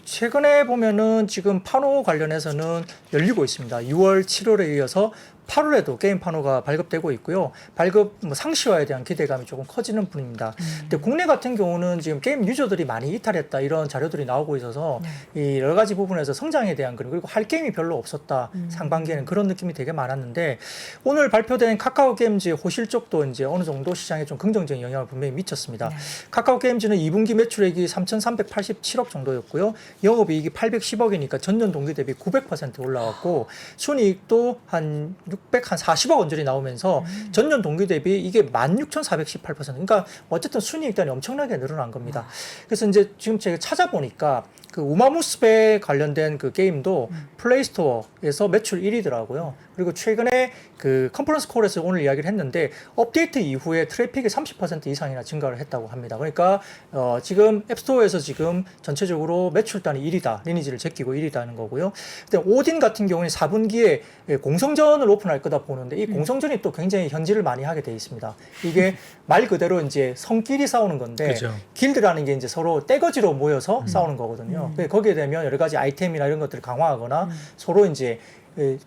S2: 최근에 보면은 지금 판호 관련해서는 열리고 있습니다. 6월, 7월에 이어서 8월에도 게임 판호가 발급되고 있고요. 발급 상시화에 대한 기대감이 조금 커지는 분입니다. 근데 국내 같은 경우는 지금 게임 유저들이 많이 이탈했다 이런 자료들이 나오고 있어서 이 여러 가지 부분에서 성장에 대한 그리고 할 게임이 별로 없었다. 상반기에는 그런 느낌이 되게 많았는데 오늘 발표된 카카오 게임즈의 호실적도 이제 어느 정도 시장에 좀 긍정적인 영향을 분명히 미쳤습니다. 카카오 게임즈는 2분기 매출액이 3,387억 정도였고요. 영업이익이 810억이니까 전년 동기 대비 900% 올라왔고 순이익도 한 640억 원전이 나오면서 전년 동기 대비 이게 16,418%. 그러니까 어쨌든 순이익단이 엄청나게 늘어난 겁니다. 그래서 이제 지금 제가 찾아보니까 그 우마무스베 관련된 그 게임도 플레이스토어에서 매출 1위더라고요. 그리고 최근에 그 컨퍼런스 콜에서 오늘 이야기를 했는데 업데이트 이후에 트래픽이 30% 이상이나 증가를 했다고 합니다. 그러니까 지금 앱스토어에서 지금 전체적으로 매출 단위 1위다. 리니지를 제끼고 1위다는 거고요. 근데 오딘 같은 경우는 4분기에 공성전을 오픈할 거다 보는데 이 공성전이 또 굉장히 현질을 많이 하게 돼 있습니다. 이게 말 그대로 이제 성끼리 싸우는 건데
S3: 그죠.
S2: 길드라는 게 이제 서로 떼거지로 모여서 싸우는 거거든요. 거기에 되면 여러 가지 아이템이나 이런 것들을 강화하거나 서로 이제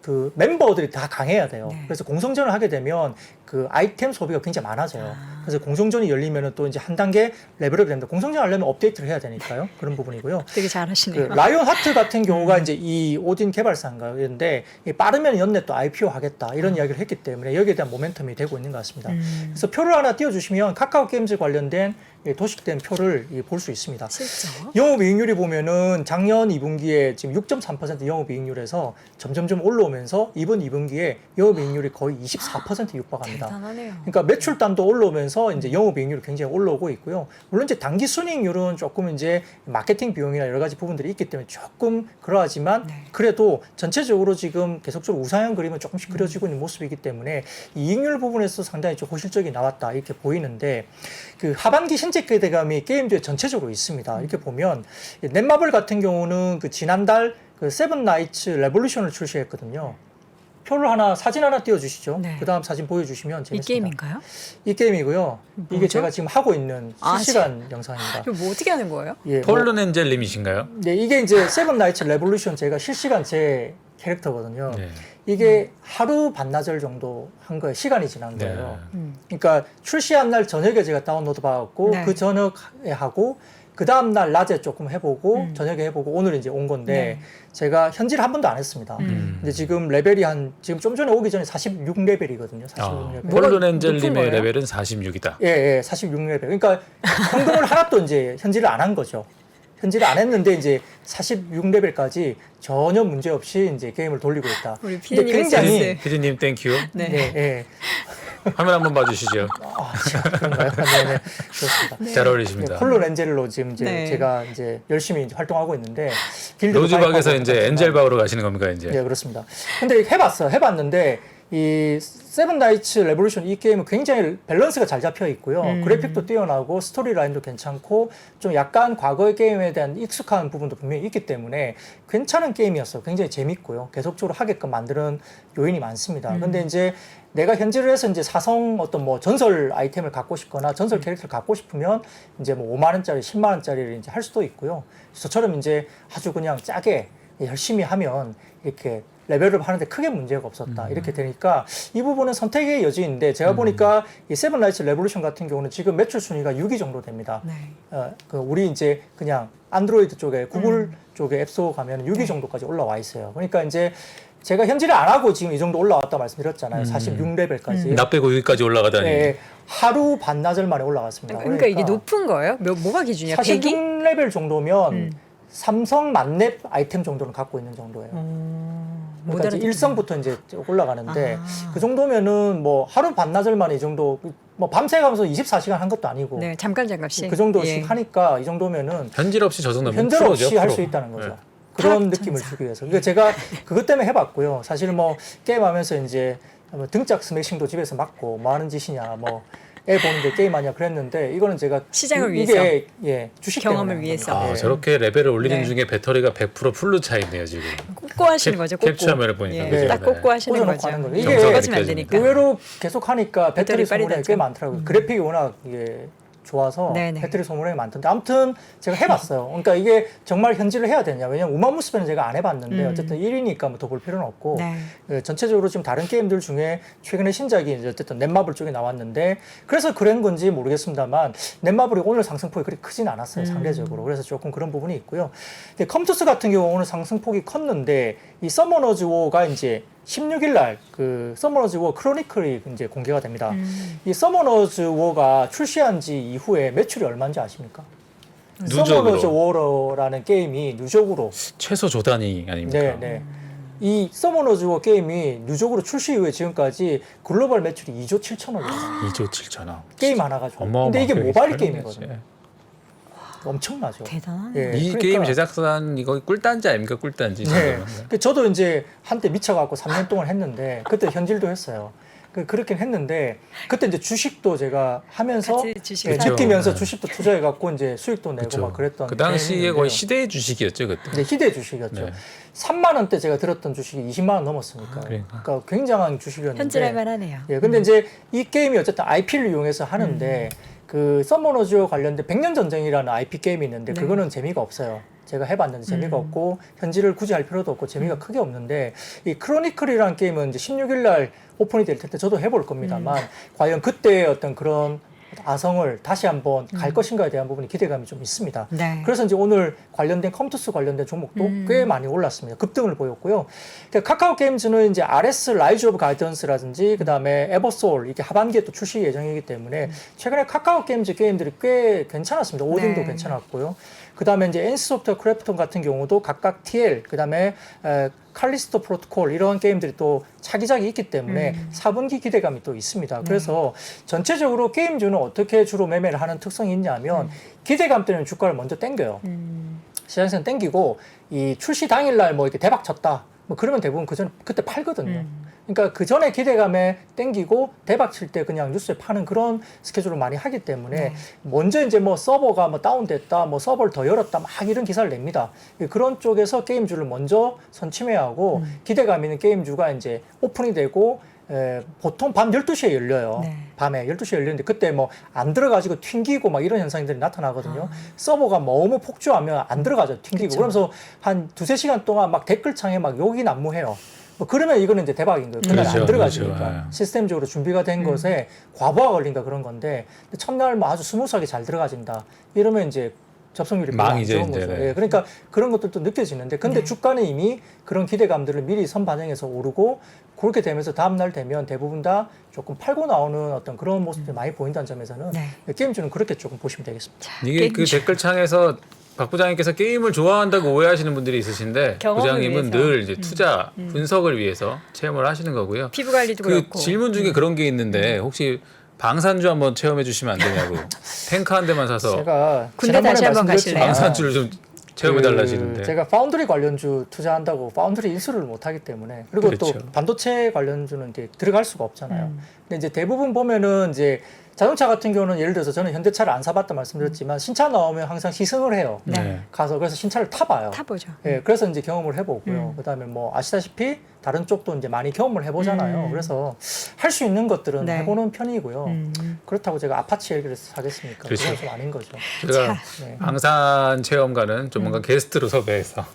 S2: 그 멤버들이 다 강해야 돼요.
S1: 네.
S2: 그래서 공성전을 하게 되면 그 아이템 소비가 굉장히 많아져요. 그래서 공성전이 열리면은 또 이제 한 단계 레벨업이 됩니다. 공성전 하려면 업데이트를 해야 되니까요. 그런 부분이고요.
S1: 되게 잘하시네요.
S2: 그 라이온 하트 같은 경우가 이제 이 오딘 개발사인가였는데 빠르면 연내 또 IPO 하겠다 이런 이야기를 했기 때문에 여기에 대한 모멘텀이 되고 있는 것 같습니다. 그래서 표를 하나 띄워주시면 카카오 게임즈 관련된 도식된 표를 볼 수 있습니다.
S1: 실적.
S2: 영업이익률이 보면은 작년 2분기에 지금 6.3% 영업이익률에서 점점점 올라오면서 이번 2분기에 영업이익률이 거의 24% 육박합니다.
S1: 대단하네요.
S2: 그러니까 매출단도 올라오면서 이제 영업이익률이 굉장히 올라오고 있고요. 물론 이제 단기 순이익률은 조금 이제 마케팅 비용이나 여러 가지 부분들이 있기 때문에 조금 그러하지만
S1: 네.
S2: 그래도 전체적으로 지금 계속적으로 우상향 그림은 조금씩 그려지고 있는 모습이기 때문에 이익률 부분에서 상당히 좀 호실적이 나왔다 이렇게 보이는데 그 하반기 신재 기대감이 게임즈에 전체적으로 있습니다. 이렇게 보면 넷마블 같은 경우는 그 지난달 그 세븐 나이츠 레볼루션을 출시했거든요. 표를 하나 사진 하나 띄워주시죠.
S1: 네.
S2: 그 다음 사진 보여주시면
S1: 이
S2: 재밌습니다.
S1: 게임인가요?
S2: 이 게임이고요. 이게
S1: 뭐죠?
S2: 제가 지금 하고 있는
S1: 아,
S2: 실시간 영상입니다.
S1: 이거 뭐 어떻게 하는 거예요?
S2: 예,
S3: 폴른 엔젤님이신가요?
S2: 네, 이게 이제 세븐 나이츠 레볼루션 제가 실시간 제 캐릭터거든요.
S3: 네.
S2: 이게 하루 반나절 정도 한 거예요. 시간이 지난
S3: 네.
S2: 거예요. 그러니까 출시한 날 저녁에 제가 다운로드 받았고
S1: 네.
S2: 그 저녁에 하고 그 다음 날 낮에 조금 해보고 저녁에 해보고 오늘 이제 온 건데
S1: 네.
S2: 제가 현질 한 번도 안 했습니다. 근데 지금 레벨이 지금 좀 전에 오기 전에 46레벨이거든요. 46레벨.
S1: 뭐가
S3: 폴른
S1: 높은
S3: 엔젤님의
S1: 거예요?
S3: 레벨은 46이다.
S2: 예, 46레벨. 그러니까 현금을 하나도 이제 현질을 안 한 거죠. 현질을 안 했는데 이제 46레벨까지 전혀 문제 없이 이제 게임을 돌리고 있다.
S1: 우리
S2: 근데
S1: 피디님의
S2: 굉장히
S1: 센스.
S3: 피디님 땡큐.
S1: 네.
S2: 네, 예.
S3: 화면 한번 봐주시죠.
S2: 그런가요? 네, 그렇습니다.
S3: 잘 어울리십니다.
S2: 폴로 렌젤로 지금 이제
S1: 네.
S2: 제가 이제 열심히 이제 활동하고 있는데 길드도
S3: 로즈박에서
S2: 가입하고
S3: 이제
S2: 그렇지만
S3: 엔젤박으로 가시는 겁니까 이제?
S2: 네, 그렇습니다. 근데 해봤는데 이 세븐 나이츠 레볼루션 이 게임은 굉장히 밸런스가 잘 잡혀 있고요. 그래픽도 뛰어나고 스토리 라인도 괜찮고 좀 약간 과거의 게임에 대한 익숙한 부분도 분명히 있기 때문에 괜찮은 게임이었어요. 굉장히 재밌고요. 계속적으로 하게끔 만드는 요인이 많습니다. 근데 이제 내가 현질을 해서 이제 사성 어떤 뭐 전설 아이템을 갖고 싶거나 전설 캐릭터를 갖고 싶으면 이제 뭐 5만 원짜리, 10만 원짜리를 이제 할 수도 있고요. 저처럼 이제 아주 그냥 짜게 열심히 하면 이렇게 레벨업 하는데 크게 문제가 없었다. 이렇게 되니까 이 부분은 선택의 여지인데 제가 보니까 이 세븐 나이츠 레볼루션 같은 경우는 지금 매출 순위가 6위 정도 됩니다.
S1: 네.
S2: 그 우리 이제 그냥 안드로이드 쪽에 구글 쪽에 앱스토어 가면 6위 정도까지 올라와 있어요. 그러니까 이제 제가 현질을 안 하고 지금 이 정도 올라왔다 말씀드렸잖아요. 46레벨까지.
S3: 나 빼고 여기까지 올라가다니.
S2: 네, 하루 반나절 만에 올라갔습니다.
S1: 그러니까 이게 높은 거예요? 뭐가 기준이야? 100이?
S2: 46레벨 정도면 삼성 만렙 아이템 정도는 갖고 있는 정도예요. 그러니까 이제 일성부터 이제 올라가는데 그 정도면은 뭐 하루 반나절 만에 이 정도 뭐 밤새 가면서 24시간 한 것도 아니고
S1: 네, 잠깐씩.
S2: 그 정도씩
S1: 예.
S2: 하니까 이 정도면은
S3: 현질 없이 저 정도면
S2: 현질
S3: 프로죠,
S2: 없이 할
S3: 프로.
S2: 수 있다는 거죠.
S3: 네.
S2: 그런
S1: 타락천사.
S2: 느낌을 주기 위해서. 그러니까 제가 그것 때문에 해봤고요. 사실 뭐 게임하면서 이제 뭐 등짝 스매싱도 집에서 맞고 뭐 하는 짓이냐 뭐 애 보는데 게임하냐 그랬는데 이거는 제가
S1: 시장을
S2: 이게 예 주식
S1: 경험을
S2: 때문에
S1: 위해서.
S2: 하는 겁니다.
S3: 아,
S2: 예.
S3: 저렇게 레벨을 올리는
S1: 네.
S3: 중에 배터리가 100% 풀로 차 있네요 지금.
S1: 꽂고 하시는 거죠. 꽂고.
S3: 캡처 화면을 보니까
S1: 예,
S3: 그죠?
S1: 딱 꽂고 하시는
S2: 꽂아놓고
S1: 거죠.
S2: 하는 거죠.
S1: 이게
S2: 이게
S1: 빠지면 안
S3: 느껴지니까.
S1: 되니까.
S2: 의외로 계속 하니까 배터리
S1: 배터리 빨리
S2: 소모량이
S1: 닿죠.
S2: 꽤 많더라고요. 그래픽이 워낙 이게 좋아서
S1: 네네.
S2: 배터리 소모량이 많던데 아무튼 제가 해봤어요. 그러니까 이게 정말 현질을 해야 되냐. 왜냐면 우마무스배는 제가 안 해봤는데 어쨌든 1위니까 뭐 더 볼 필요는 없고
S1: 네.
S2: 전체적으로 지금 다른 게임들 중에 최근에 신작이 이제 어쨌든 넷마블 쪽에 나왔는데 그래서 그런 건지 모르겠습니다만 넷마블이 오늘 상승폭이 그렇게 크진 않았어요. 상대적으로. 그래서 조금 그런 부분이 있고요. 근데 컴투스 같은 경우 오늘 상승폭이 컸는데 이 서머너즈 워가 이제 16일 날 그 서머너즈 워 크로니클이 이제 공개가 됩니다. 이 서머너즈 워가 출시한 지 이후에 매출이 얼마인지 아십니까?
S3: 누적으로.
S2: 서머너즈 워라는 게임이 누적으로
S3: 최소 조단위 아닙니까?
S2: 네. 이 서머너즈 게임이 누적으로 출시 이후에 지금까지 글로벌 매출이 2조 7천억이에요.
S3: 2조 7천억.
S2: 게임 하나 가지고.
S3: 어마어마하게
S2: 근데 이게 모바일
S3: 팔린
S2: 게임이거든요.
S3: 거지.
S2: 엄청나죠.
S1: 대단하네.
S2: 예,
S3: 이
S2: 그러니까
S3: 게임 제작사는 이거 꿀단지 아닙니까? 꿀단지.
S2: 네. 저도 이제 한때 미쳐갖고 3년 동안 했는데 그때 현질도 했어요. 그렇긴 했는데 그때 이제 주식도 제가 하면서
S1: 같이 주식
S2: 예,
S3: 사고.
S2: 느끼면서
S3: 네.
S2: 주식도 투자해갖고 이제 수익도 내고 막 그랬던.
S3: 그 당시에
S2: 게임인데요.
S3: 거의 시대의 주식이었죠 그때.
S2: 네, 희대 주식이었죠.
S3: 네.
S2: 3만 원대 제가 들었던 주식이 20만 원 넘었으니까.
S3: 그러니까.
S2: 굉장한 주식이었는데.
S1: 현질할 만하네요.
S2: 예, 근데 이제 이 게임이 어쨌든 IP를 이용해서 하는데 그 서머너즈 관련된 100년 전쟁이라는 IP 게임이 있는데
S1: 네.
S2: 그거는 재미가 없어요. 제가 해봤는데 재미가 없고 현질을 굳이 할 필요도 없고 재미가 크게 없는데 이 크로니클이라는 게임은 이제 16일 날 오픈이 될 텐데 저도 해볼 겁니다만 과연 그때의 어떤 그런 아성을 다시 한번 갈 것인가에 대한 부분이 기대감이 좀 있습니다.
S1: 네.
S2: 그래서 이제 오늘 관련된 컴투스 관련된 종목도 꽤 많이 올랐습니다. 급등을 보였고요. 그러니까 카카오 게임즈는 이제 RS 라이즈 오브 가이던스라든지 그다음에 에버소울 이게 하반기에 또 출시 예정이기 때문에 최근에 카카오 게임즈 게임들이 꽤 괜찮았습니다. 오딘도
S1: 네.
S2: 괜찮았고요. 그다음에 이제 NC소프트웨어 크래프톤 같은 경우도 각각 TL 그다음에 칼리스토 프로토콜 이런 게임들이 또 차기작이 있기 때문에 4분기 기대감이 또 있습니다. 그래서 전체적으로 게임주는 어떻게 주로 매매를 하는 특성이 있냐면 기대감 때문에 주가를 먼저 땡겨요. 시장에서는 땡기고 이 출시 당일날 뭐 이렇게 대박 쳤다. 뭐 그러면 대부분 그때 팔거든요. 그러니까 그 전에 기대감에 땡기고 대박 칠 때 그냥 뉴스에 파는 그런 스케줄을 많이 하기 때문에 먼저 이제 뭐 서버가 뭐 다운됐다, 뭐 서버를 더 열었다, 막 이런 기사를 냅니다. 그런 쪽에서 게임주를 먼저 선침해하고 기대감 있는 게임주가 이제 오픈이 되고 보통 밤 12시에 열려요.
S1: 네.
S2: 밤에 12시에 열리는데 그때 뭐 안 들어가지고 튕기고 막 이런 현상들이 나타나거든요. 서버가 너무 폭주하면 안 들어가죠. 튕기고.
S1: 그쵸.
S2: 그러면서 한 2-3시간 동안 막 댓글창에 막 욕이 난무해요. 뭐 그러면 이거는 이제 대박인 거예요. 그날
S3: 그렇죠,
S2: 안 들어가지니까.
S3: 그렇죠.
S2: 시스템적으로 준비가 된 것에 과부하가 걸린다 그런 건데 첫날 뭐 아주 스무스하게 잘 들어가진다. 이러면 이제 접속률이 별로 안
S3: 망이죠,
S2: 좋은 거죠.
S3: 이제는.
S2: 예, 그러니까 그런 것들도 느껴지는데 근데 주가는 이미 그런 기대감들을 미리 선반영해서 오르고 그렇게 되면서 다음날 되면 대부분 다 조금 팔고 나오는 어떤 그런 모습들이 많이 보인다는 점에서는
S1: 네.
S2: 게임주는 그렇게 조금 보시면 되겠습니다.
S1: 자,
S3: 이게 그
S1: 게임주.
S3: 댓글창에서 박 부장님께서 게임을 좋아한다고 오해하시는 분들이 있으신데
S1: 경험을
S3: 부장님은
S1: 위해서.
S3: 늘 이제 투자 분석을 위해서 체험을 하시는 거고요.
S1: 피부 관리도
S3: 그
S1: 그렇고.
S3: 질문 중에 그런 게 있는데 혹시 방산주 한번 체험해 주시면 안 되냐고. 탱크 한 대만 사서
S2: 제가
S1: 군대
S2: 지난번에
S1: 다시 한번
S2: 말씀드렸지만
S3: 방산주를 좀 체험해 달라지는데.
S2: 제가 파운드리 관련주 투자한다고 파운드리 인수를 못 하기 때문에 그리고
S3: 그렇죠.
S2: 또 반도체 관련주는 이제 들어갈 수가 없잖아요. 근데 이제 대부분 보면은 이제 자동차 같은 경우는 예를 들어서 저는 현대차를 안 사봤다 말씀드렸지만 신차 나오면 항상 시승을 해요.
S3: 네.
S2: 가서 그래서 신차를 타봐요.
S1: 타보죠.
S2: 예, 그래서 이제 경험을 해보고요. 그다음에 뭐 아시다시피 다른 쪽도 이제 많이 경험을 해보잖아요. 그래서 할 수 있는 것들은
S1: 네.
S2: 해보는 편이고요. 그렇다고 제가 아파치 얘기를 하겠습니까?
S3: 그렇죠.
S2: 그건 좀 아닌 거죠.
S3: 제가
S2: 네.
S3: 방산 체험가는 조만간 게스트로 섭외해서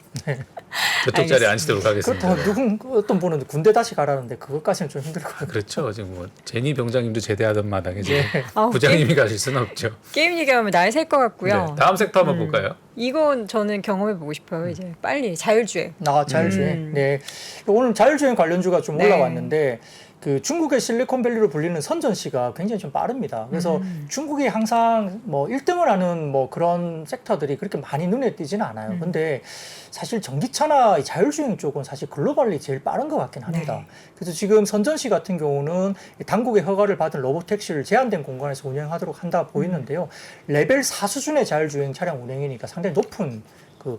S3: 저쪽 자리에
S1: 알겠습니다.
S3: 앉히도록 하겠습니다.
S2: 그렇다고 어떤 분은 군대 다시 가라는데 그것까지는 좀 힘들 것 같아요.
S3: 그렇죠. 지금 뭐 제니 병장님도 제대하던 마당에 지금
S1: 아우,
S3: 부장님이 가실 수는 없죠.
S1: 게임 얘기하면 날 셀 것 같고요.
S3: 네. 다음 섹터 한번 볼까요?
S1: 이건 저는 경험해보고 싶어요. 이제 빨리 자율주행.
S2: 자율주행. 네. 오늘 자율주행 관련주가 좀
S1: 네.
S2: 올라왔는데 그 중국의 실리콘밸리로 불리는 선전시가 굉장히 좀 빠릅니다. 그래서 중국이 항상 뭐 1등을 하는 뭐 그런 섹터들이 그렇게 많이 눈에 띄지는 않아요. 근데 사실 전기차나 이 자율주행 쪽은 사실 글로벌리 제일 빠른 것 같긴 합니다.
S1: 네.
S2: 그래서 지금 선전시 같은 경우는 당국의 허가를 받은 로보택시를 제한된 공간에서 운행하도록 한다 보이는데요. 레벨 4 수준의 자율주행 차량 운행이니까 상당히 높은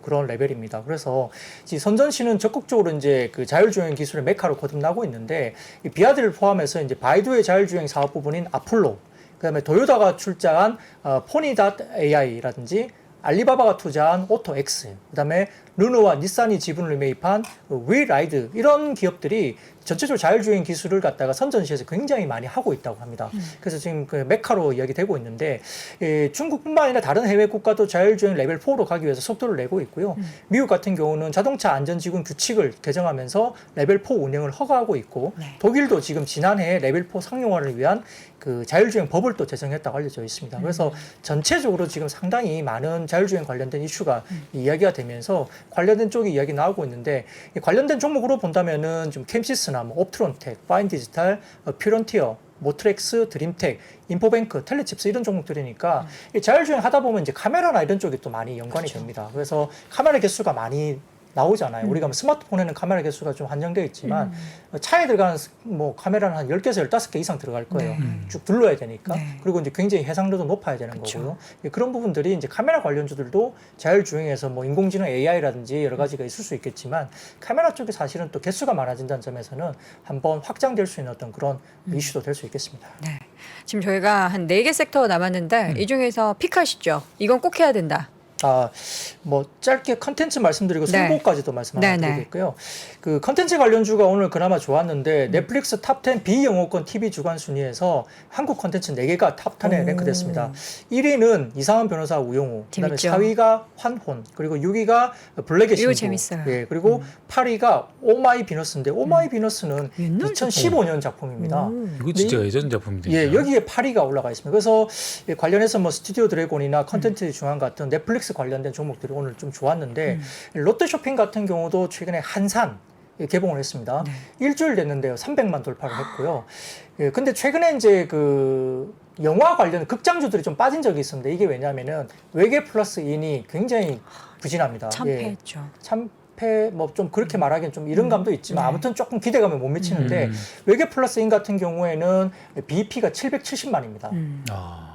S2: 그런 레벨입니다. 그래서 선전시는 적극적으로 이제 그 자율주행 기술의 메카로 거듭나고 있는데 이 비아드를 포함해서 이제 바이두의 자율주행 사업 부분인 아폴로, 그다음에 도요타가 출자한 포니.ai라든지 알리바바가 투자한 오토X, 그다음에 르노와 닛산이 지분을 매입한 위라이드 이런 기업들이 전체적으로 자율주행 기술을 갖다가 선전시에서 굉장히 많이 하고 있다고 합니다. 그래서 지금 그 메카로 이야기되고 있는데 중국뿐만 아니라 다른 해외 국가도 자율주행 레벨 4로 가기 위해서 속도를 내고 있고요. 미국 같은 경우는 자동차 안전지군 규칙을 개정하면서 레벨 4 운행을 허가하고 있고 독일도 지금 지난해 레벨 4 상용화를 위한 그 자율주행 법을 또 제정했다고 알려져 있습니다. 그래서 전체적으로 지금 상당히 많은 자율주행 관련된 이슈가 이야기가 되면서 관련된 쪽이 이야기 나오고 있는데 관련된 종목으로 본다면은 좀 캠시스나 뭐 옵트론텍, 파인디지털, 퓨런티어, 모트렉스, 드림텍, 인포뱅크, 텔레칩스 이런 종목들이니까 이 자율주행 하다 보면 이제 카메라나 이런 쪽이 또 많이 연관이 됩니다. 그래서 카메라 개수가 많이 나오잖아요. 우리가 뭐 스마트폰에는 카메라 개수가 좀 한정되어 있지만 차에 들어가는 뭐 카메라는 한 10개에서 15개 이상 들어갈 거예요. 쭉 둘러야 되니까.
S1: 네.
S2: 그리고 이제 굉장히 해상도도 높아야 되는
S1: 그쵸.
S2: 거고요. 예, 그런 부분들이 이제 카메라 관련주들도 자율주행에서 뭐 인공지능 AI라든지 여러 가지가 있을 수 있겠지만 카메라 쪽이 사실은 또 개수가 많아진다는 점에서는 한번 확장될 수 있는 어떤 그런 이슈도 될 수 있겠습니다.
S1: 네. 지금 저희가 한 4개 섹터 남았는데 이 중에서 픽하시죠. 이건 꼭 해야 된다.
S2: 뭐 짧게 컨텐츠 말씀드리고
S1: 네.
S2: 선보까지도 말씀
S1: 네,
S2: 하나
S1: 네.
S2: 드리겠고요. 그 컨텐츠 관련주가 오늘 그나마 좋았는데 넷플릭스 탑10 비영어권 TV 주간 순위에서 한국 컨텐츠 4개가 탑10에 랭크됐습니다. 1위는 이상한 변호사 우영우, 그다음에
S1: 재밌죠.
S2: 4위가 환혼, 그리고 6위가 블랙의
S1: 이거
S2: 신부.
S1: 재밌어요.
S2: 예, 그리고 8위가 오마이 비너스인데 오마이 비너스는
S1: 옛날
S2: 2015년 작품입니다.
S3: 이거 진짜 예전 작품인데.
S2: 예,
S3: 진짜.
S2: 여기에 8위가 올라가 있습니다. 그래서 관련해서 뭐 스튜디오 드래곤이나 컨텐츠 중앙 같은 넷플릭스 관련된 종목들이 오늘 좀 좋았는데 롯데쇼핑 같은 경우도 최근에 한산 개봉을 했습니다. 일주일 됐는데요. 300만 돌파를 했고요. 예, 근데 최근에 이제 그 영화 관련 극장주들이 좀 빠진 적이 있습니다. 이게 왜냐하면은 외계 플러스 인이 굉장히 부진합니다. 예,
S1: 참패했죠.
S2: 참패 뭐 좀 그렇게 말하기는 좀 이런 감도 있지만
S1: 네.
S2: 아무튼 조금 기대감을 못 미치는데 외계 플러스 인 같은 경우에는 BEP가 770만입니다.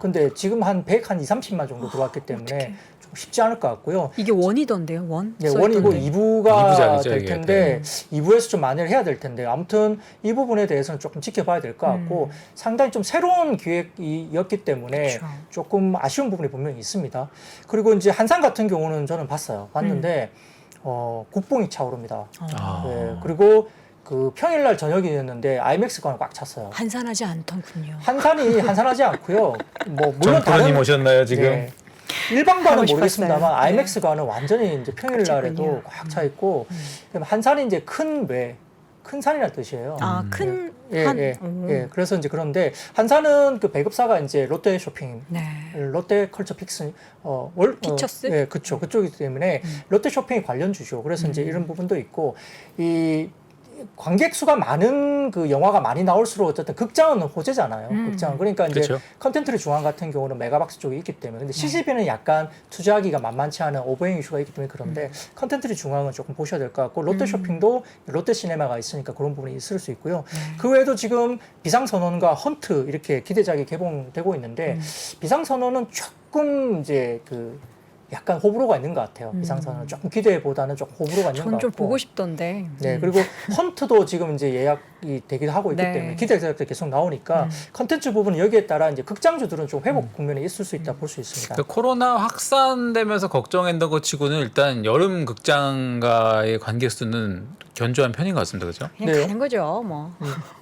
S2: 근데 지금 한 100, 한 2, 30만 정도 들어왔기 때문에
S1: 어떡해.
S2: 좀 쉽지 않을 것 같고요.
S1: 이게 원이던데요, 원?
S2: 네, 원이고
S1: 써있던데.
S2: 2부가
S3: 이부작이죠,
S2: 될
S3: 이게.
S2: 텐데 2부에서 좀 만회를 해야 될 텐데 아무튼 이 부분에 대해서는 조금 지켜봐야 될 것 같고 상당히 좀 새로운 기획이었기 때문에
S1: 그쵸.
S2: 조금 아쉬운 부분이 분명히 있습니다. 그리고 이제 한산 같은 경우는 저는 봤는데 국뽕이 차오릅니다. 네, 그리고 그 평일날 저녁이었는데 IMAX관을 꽉 찼어요.
S1: 한산하지 않던군요.
S2: 한산이 한산하지 않고요. 뭐 물론
S3: 정프로님 오셨나요 지금?
S2: 네. 일반관은
S1: 하고
S2: 모르겠습니다만
S1: 싶었어요.
S2: IMAX관은 완전히 이제 평일날에도
S1: 찼군요.
S2: 꽉 차 있고 한산이 이제 큰 산이라는 뜻이에요.
S1: 아, 큰
S2: 예,
S1: 한.
S2: 예,
S1: 오.
S2: 예. 그래서 이제 그런데 한산은 그 배급사가 이제 롯데 쇼핑,
S1: 네.
S2: 롯데 컬처 픽스,
S1: 피처스?
S2: 예, 그쵸. 그쪽이기 때문에 롯데 쇼핑이 관련주죠. 그래서 이제 이런 부분도 있고 이 관객 수가 많은 그 영화가 많이 나올수록 어쨌든 극장은 호재잖아요. 극장은 그러니까 이제
S3: 그쵸.
S2: 컨텐츠를 중앙 같은 경우는 메가박스 쪽에 있기 때문에 근데 CGV는 약간 투자하기가 만만치 않은 오버행 이슈가 있기 때문에 그런데 컨텐츠를 중앙은 조금 보셔야 될 것 같고 롯데 쇼핑도 롯데 시네마가 있으니까 그런 부분이 있을 수 있고요. 그 외에도 지금 비상선언과 헌트 이렇게 기대작이 개봉되고 있는데 비상선언은 조금 이제 그 약간 호불호가 있는 것 같아요. 비상선언은 조금 기대보다는 조금 호불호가 있는 것
S1: 전
S2: 같고.
S1: 좀 보고 싶던데.
S2: 네, 그리고 헌트도 지금 이제 예약이 되기도 하고 있기
S1: 네.
S2: 때문에 기대작들이 계속 나오니까 컨텐츠 부분은 여기에 따라 이제 극장주들은 좀 회복 국면에 있을 수 있다 볼 수 있습니다.
S3: 그 코로나 확산되면서 걱정했던 것 치고는 일단 여름 극장가의 관객 수는 견조한 편인 것 같습니다, 그렇죠?
S1: 그냥
S2: 네.
S1: 가는 거죠, 뭐.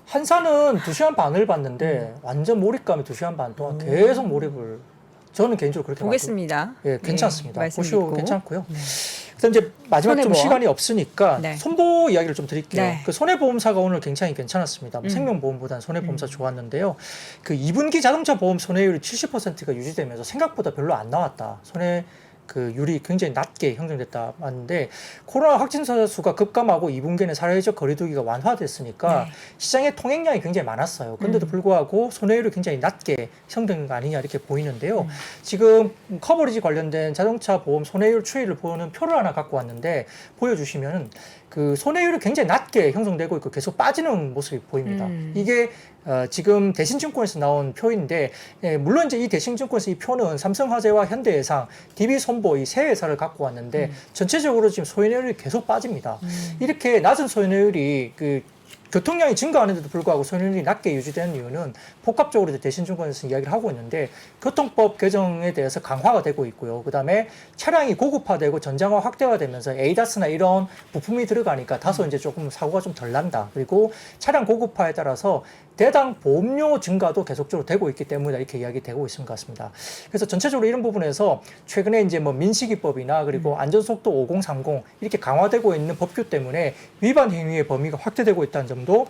S2: 한산은 2시간 반을 봤는데 완전 몰입감이 2시간 반 동안 계속 몰입을 저는 개인적으로 그렇게
S1: 보겠습니다.
S2: 예, 괜찮습니다.
S1: 말씀
S2: 보시고
S1: 듣고.
S2: 괜찮고요. 그다음 이제 마지막 좀
S1: 손해보험.
S2: 시간이 없으니까
S1: 네.
S2: 손보 이야기를 좀 드릴게요.
S1: 네.
S2: 그 손해보험사가 오늘 굉장히 괜찮았습니다. 생명보험보다는 손해보험사 좋았는데요. 그 2분기 자동차 보험 손해율이 70%가 유지되면서 생각보다 별로 안 나왔다. 그 율이 굉장히 낮게 형성됐다 하는데 코로나 확진자 수가 급감하고 2분기에는 사회적 거리두기가 완화됐으니까
S1: 네.
S2: 시장의 통행량이 굉장히 많았어요. 근데도 불구하고 손해율이 굉장히 낮게 형성된 거 아니냐 이렇게 보이는데요. 지금 커버리지 관련된 자동차 보험 손해율 추이를 보는 표를 하나 갖고 왔는데 보여주시면은 그 손해율이 굉장히 낮게 형성되고 있고 계속 빠지는 모습이 보입니다. 이게 지금 대신증권에서 나온 표인데 물론 이제 이 대신증권에서 이 표는 삼성화재와 현대해상, DB손보 이 세 회사를 갖고 왔는데 전체적으로 지금 손해율이 계속 빠집니다. 이렇게 낮은 손해율이 그 교통량이 증가하는데도 불구하고 손해율이 낮게 유지되는 이유는 복합적으로 대신증권에서 이야기를 하고 있는데 교통법 개정에 대해서 강화가 되고 있고요. 그다음에 차량이 고급화되고 전장화 확대가 되면서 에이다스나 이런 부품이 들어가니까 다소 이제 조금 사고가 좀 덜 난다. 그리고 차량 고급화에 따라서 대당 보험료 증가도 계속적으로 되고 있기 때문에 이렇게 이야기되고 있는 것 같습니다. 그래서 전체적으로 이런 부분에서 최근에 이제 뭐 민식이법이나 그리고 안전속도 5030 이렇게 강화되고 있는 법규 때문에 위반 행위의 범위가 확대되고 있다는 점도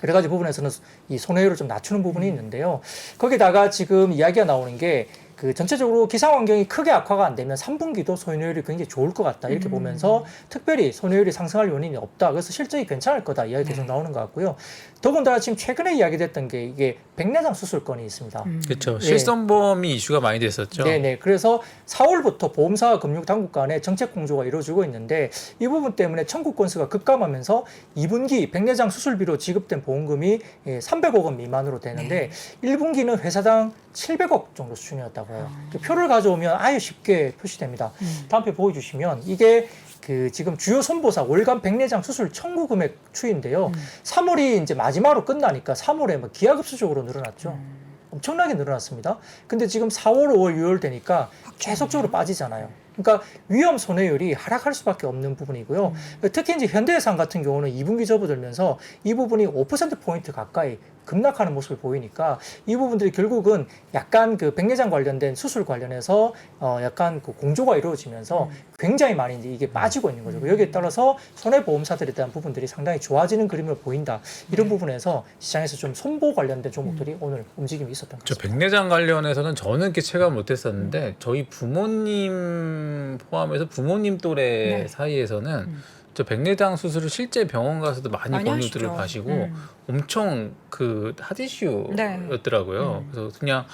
S2: 여러 가지 부분에서는 이 손해율을 좀 낮추는 부분이 있는데요. 거기다가 지금 이야기가 나오는 게 그 전체적으로 기상 환경이 크게 악화가 안 되면 3분기도 손해율이 굉장히 좋을 것 같다 이렇게 보면서 특별히 손해율이 상승할 원인이 없다. 그래서 실적이 괜찮을 거다 이야기 계속 나오는 것 같고요. 더군다나 지금 최근에 이야기됐던 게 이게 백내장 수술건이 있습니다.
S3: 그렇죠.
S2: 네.
S3: 실손보험이 이슈가 많이 됐었죠.
S2: 네네. 그래서 4월부터 보험사와 금융당국 간에 정책 공조가 이루어지고 있는데 이 부분 때문에 청구 건수가 급감하면서 2분기 백내장 수술비로 지급된 보험금이 300억 원 미만으로 되는데 1분기는 회사당 700억 정도 수준이었다고 해요. 표를 가져오면 아예 쉽게 표시됩니다. 다음 표 보여주시면 이게 그 지금 주요 손보사 월간 백내장 수술 청구 금액 추이인데요. 3월이 이제 마지막으로 끝나니까 3월에 뭐 기하급수적으로 늘어났죠. 엄청나게 늘어났습니다. 근데 지금 4월, 5월, 6월 되니까 계속적으로 빠지잖아요. 그러니까 위험 손해율이 하락할 수밖에 없는 부분이고요. 특히 이제 현대해상 같은 경우는 2분기 접어들면서 이 부분이 5%포인트 가까이 급락하는 모습을 보이니까 이 부분들이 결국은 약간 그 백내장 관련된 수술 관련해서 약간 그 공조가 이루어지면서 굉장히 많이 이제 이게 빠지고 있는 거죠. 여기에 따라서 손해보험사들에 대한 부분들이 상당히 좋아지는 그림을 보인다. 이런 부분에서 시장에서 좀 손보 관련된 종목들이 오늘 움직임이 있었던 것
S3: 저
S2: 같습니다.
S3: 백내장 관련해서는 저는 이렇게 체감 못했었는데 저희 부모님 포함해서 부모님 또래
S1: 네.
S3: 사이에서는 저 백내장 수술을 실제 병원 가서도 많이
S1: 많이
S3: 권유들을
S1: 하시죠.
S3: 하시고 엄청 그 핫
S1: 네.
S3: 이슈였더라고요. 그래서 그냥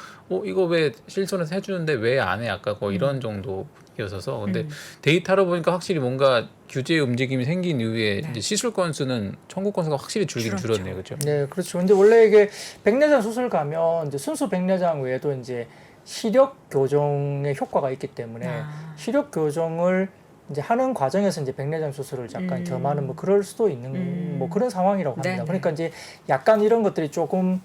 S3: 이거 왜 실손에서 해주는데 왜 안 해? 아까 이런 정도 분위기였어서 근데 데이터로 보니까 확실히 뭔가 규제 움직임이 생긴 이후에
S1: 네.
S3: 이제 시술 건수는 청구 건수가 확실히 줄긴
S1: 줄었죠.
S3: 줄었네요, 그렇죠?
S2: 네, 그렇죠. 근데 원래 이게 백내장 수술 가면 이제 순수 백내장 외에도 이제 시력 교정의 효과가 있기 때문에 시력 교정을 이제 하는 과정에서 이제 백내장 수술을 잠깐 겸하는 뭐 그럴 수도 있는 뭐 그런 상황이라고 합니다.
S1: 네네.
S2: 그러니까 이제 약간 이런 것들이 조금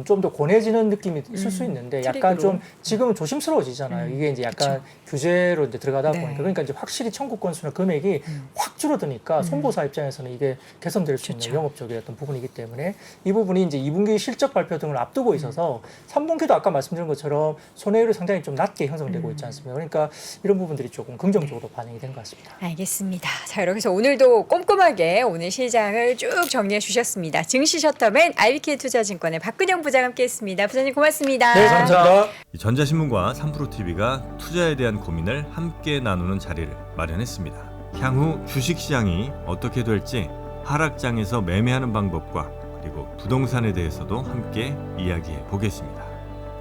S2: 좀 더 권해지는 느낌이 있을 수 있는데 약간
S1: 트릭으로.
S2: 좀 지금은 조심스러워지잖아요. 이게 이제 약간 규제로 이제 들어가다
S1: 네.
S2: 보니까 그러니까 이제 확실히 청구 건수나 금액이 확 줄어드니까 손보사 입장에서는 이게 개선될 수 있는
S1: 그렇죠.
S2: 영업적인 어떤 부분이기 때문에 이 부분이 이제 2분기 실적 발표 등을 앞두고 있어서 3분기도 아까 말씀드린 것처럼 손해율이 상당히 좀 낮게 형성되고 있지 않습니까? 그러니까 이런 부분들이 조금 긍정적으로 반영이 된 것 같습니다.
S1: 알겠습니다. 자, 이렇게 해서 오늘도 꼼꼼하게 오늘 시장을 쭉 정리해 주셨습니다. 증시 셔터맨 IBK투자증권의 박근영 부장 함께했습니다. 부장님 고맙습니다.
S2: 네, 감사합니다.
S4: 전자신문과 3프로TV가 투자에 대한 고민을 함께 나누는 자리를 마련했습니다. 향후 주식시장이 어떻게 될지 하락장에서 매매하는 방법과 그리고 부동산에 대해서도 함께 이야기해 보겠습니다.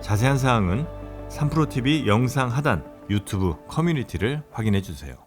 S4: 자세한 사항은 3프로TV 영상 하단 유튜브 커뮤니티를 확인해 주세요.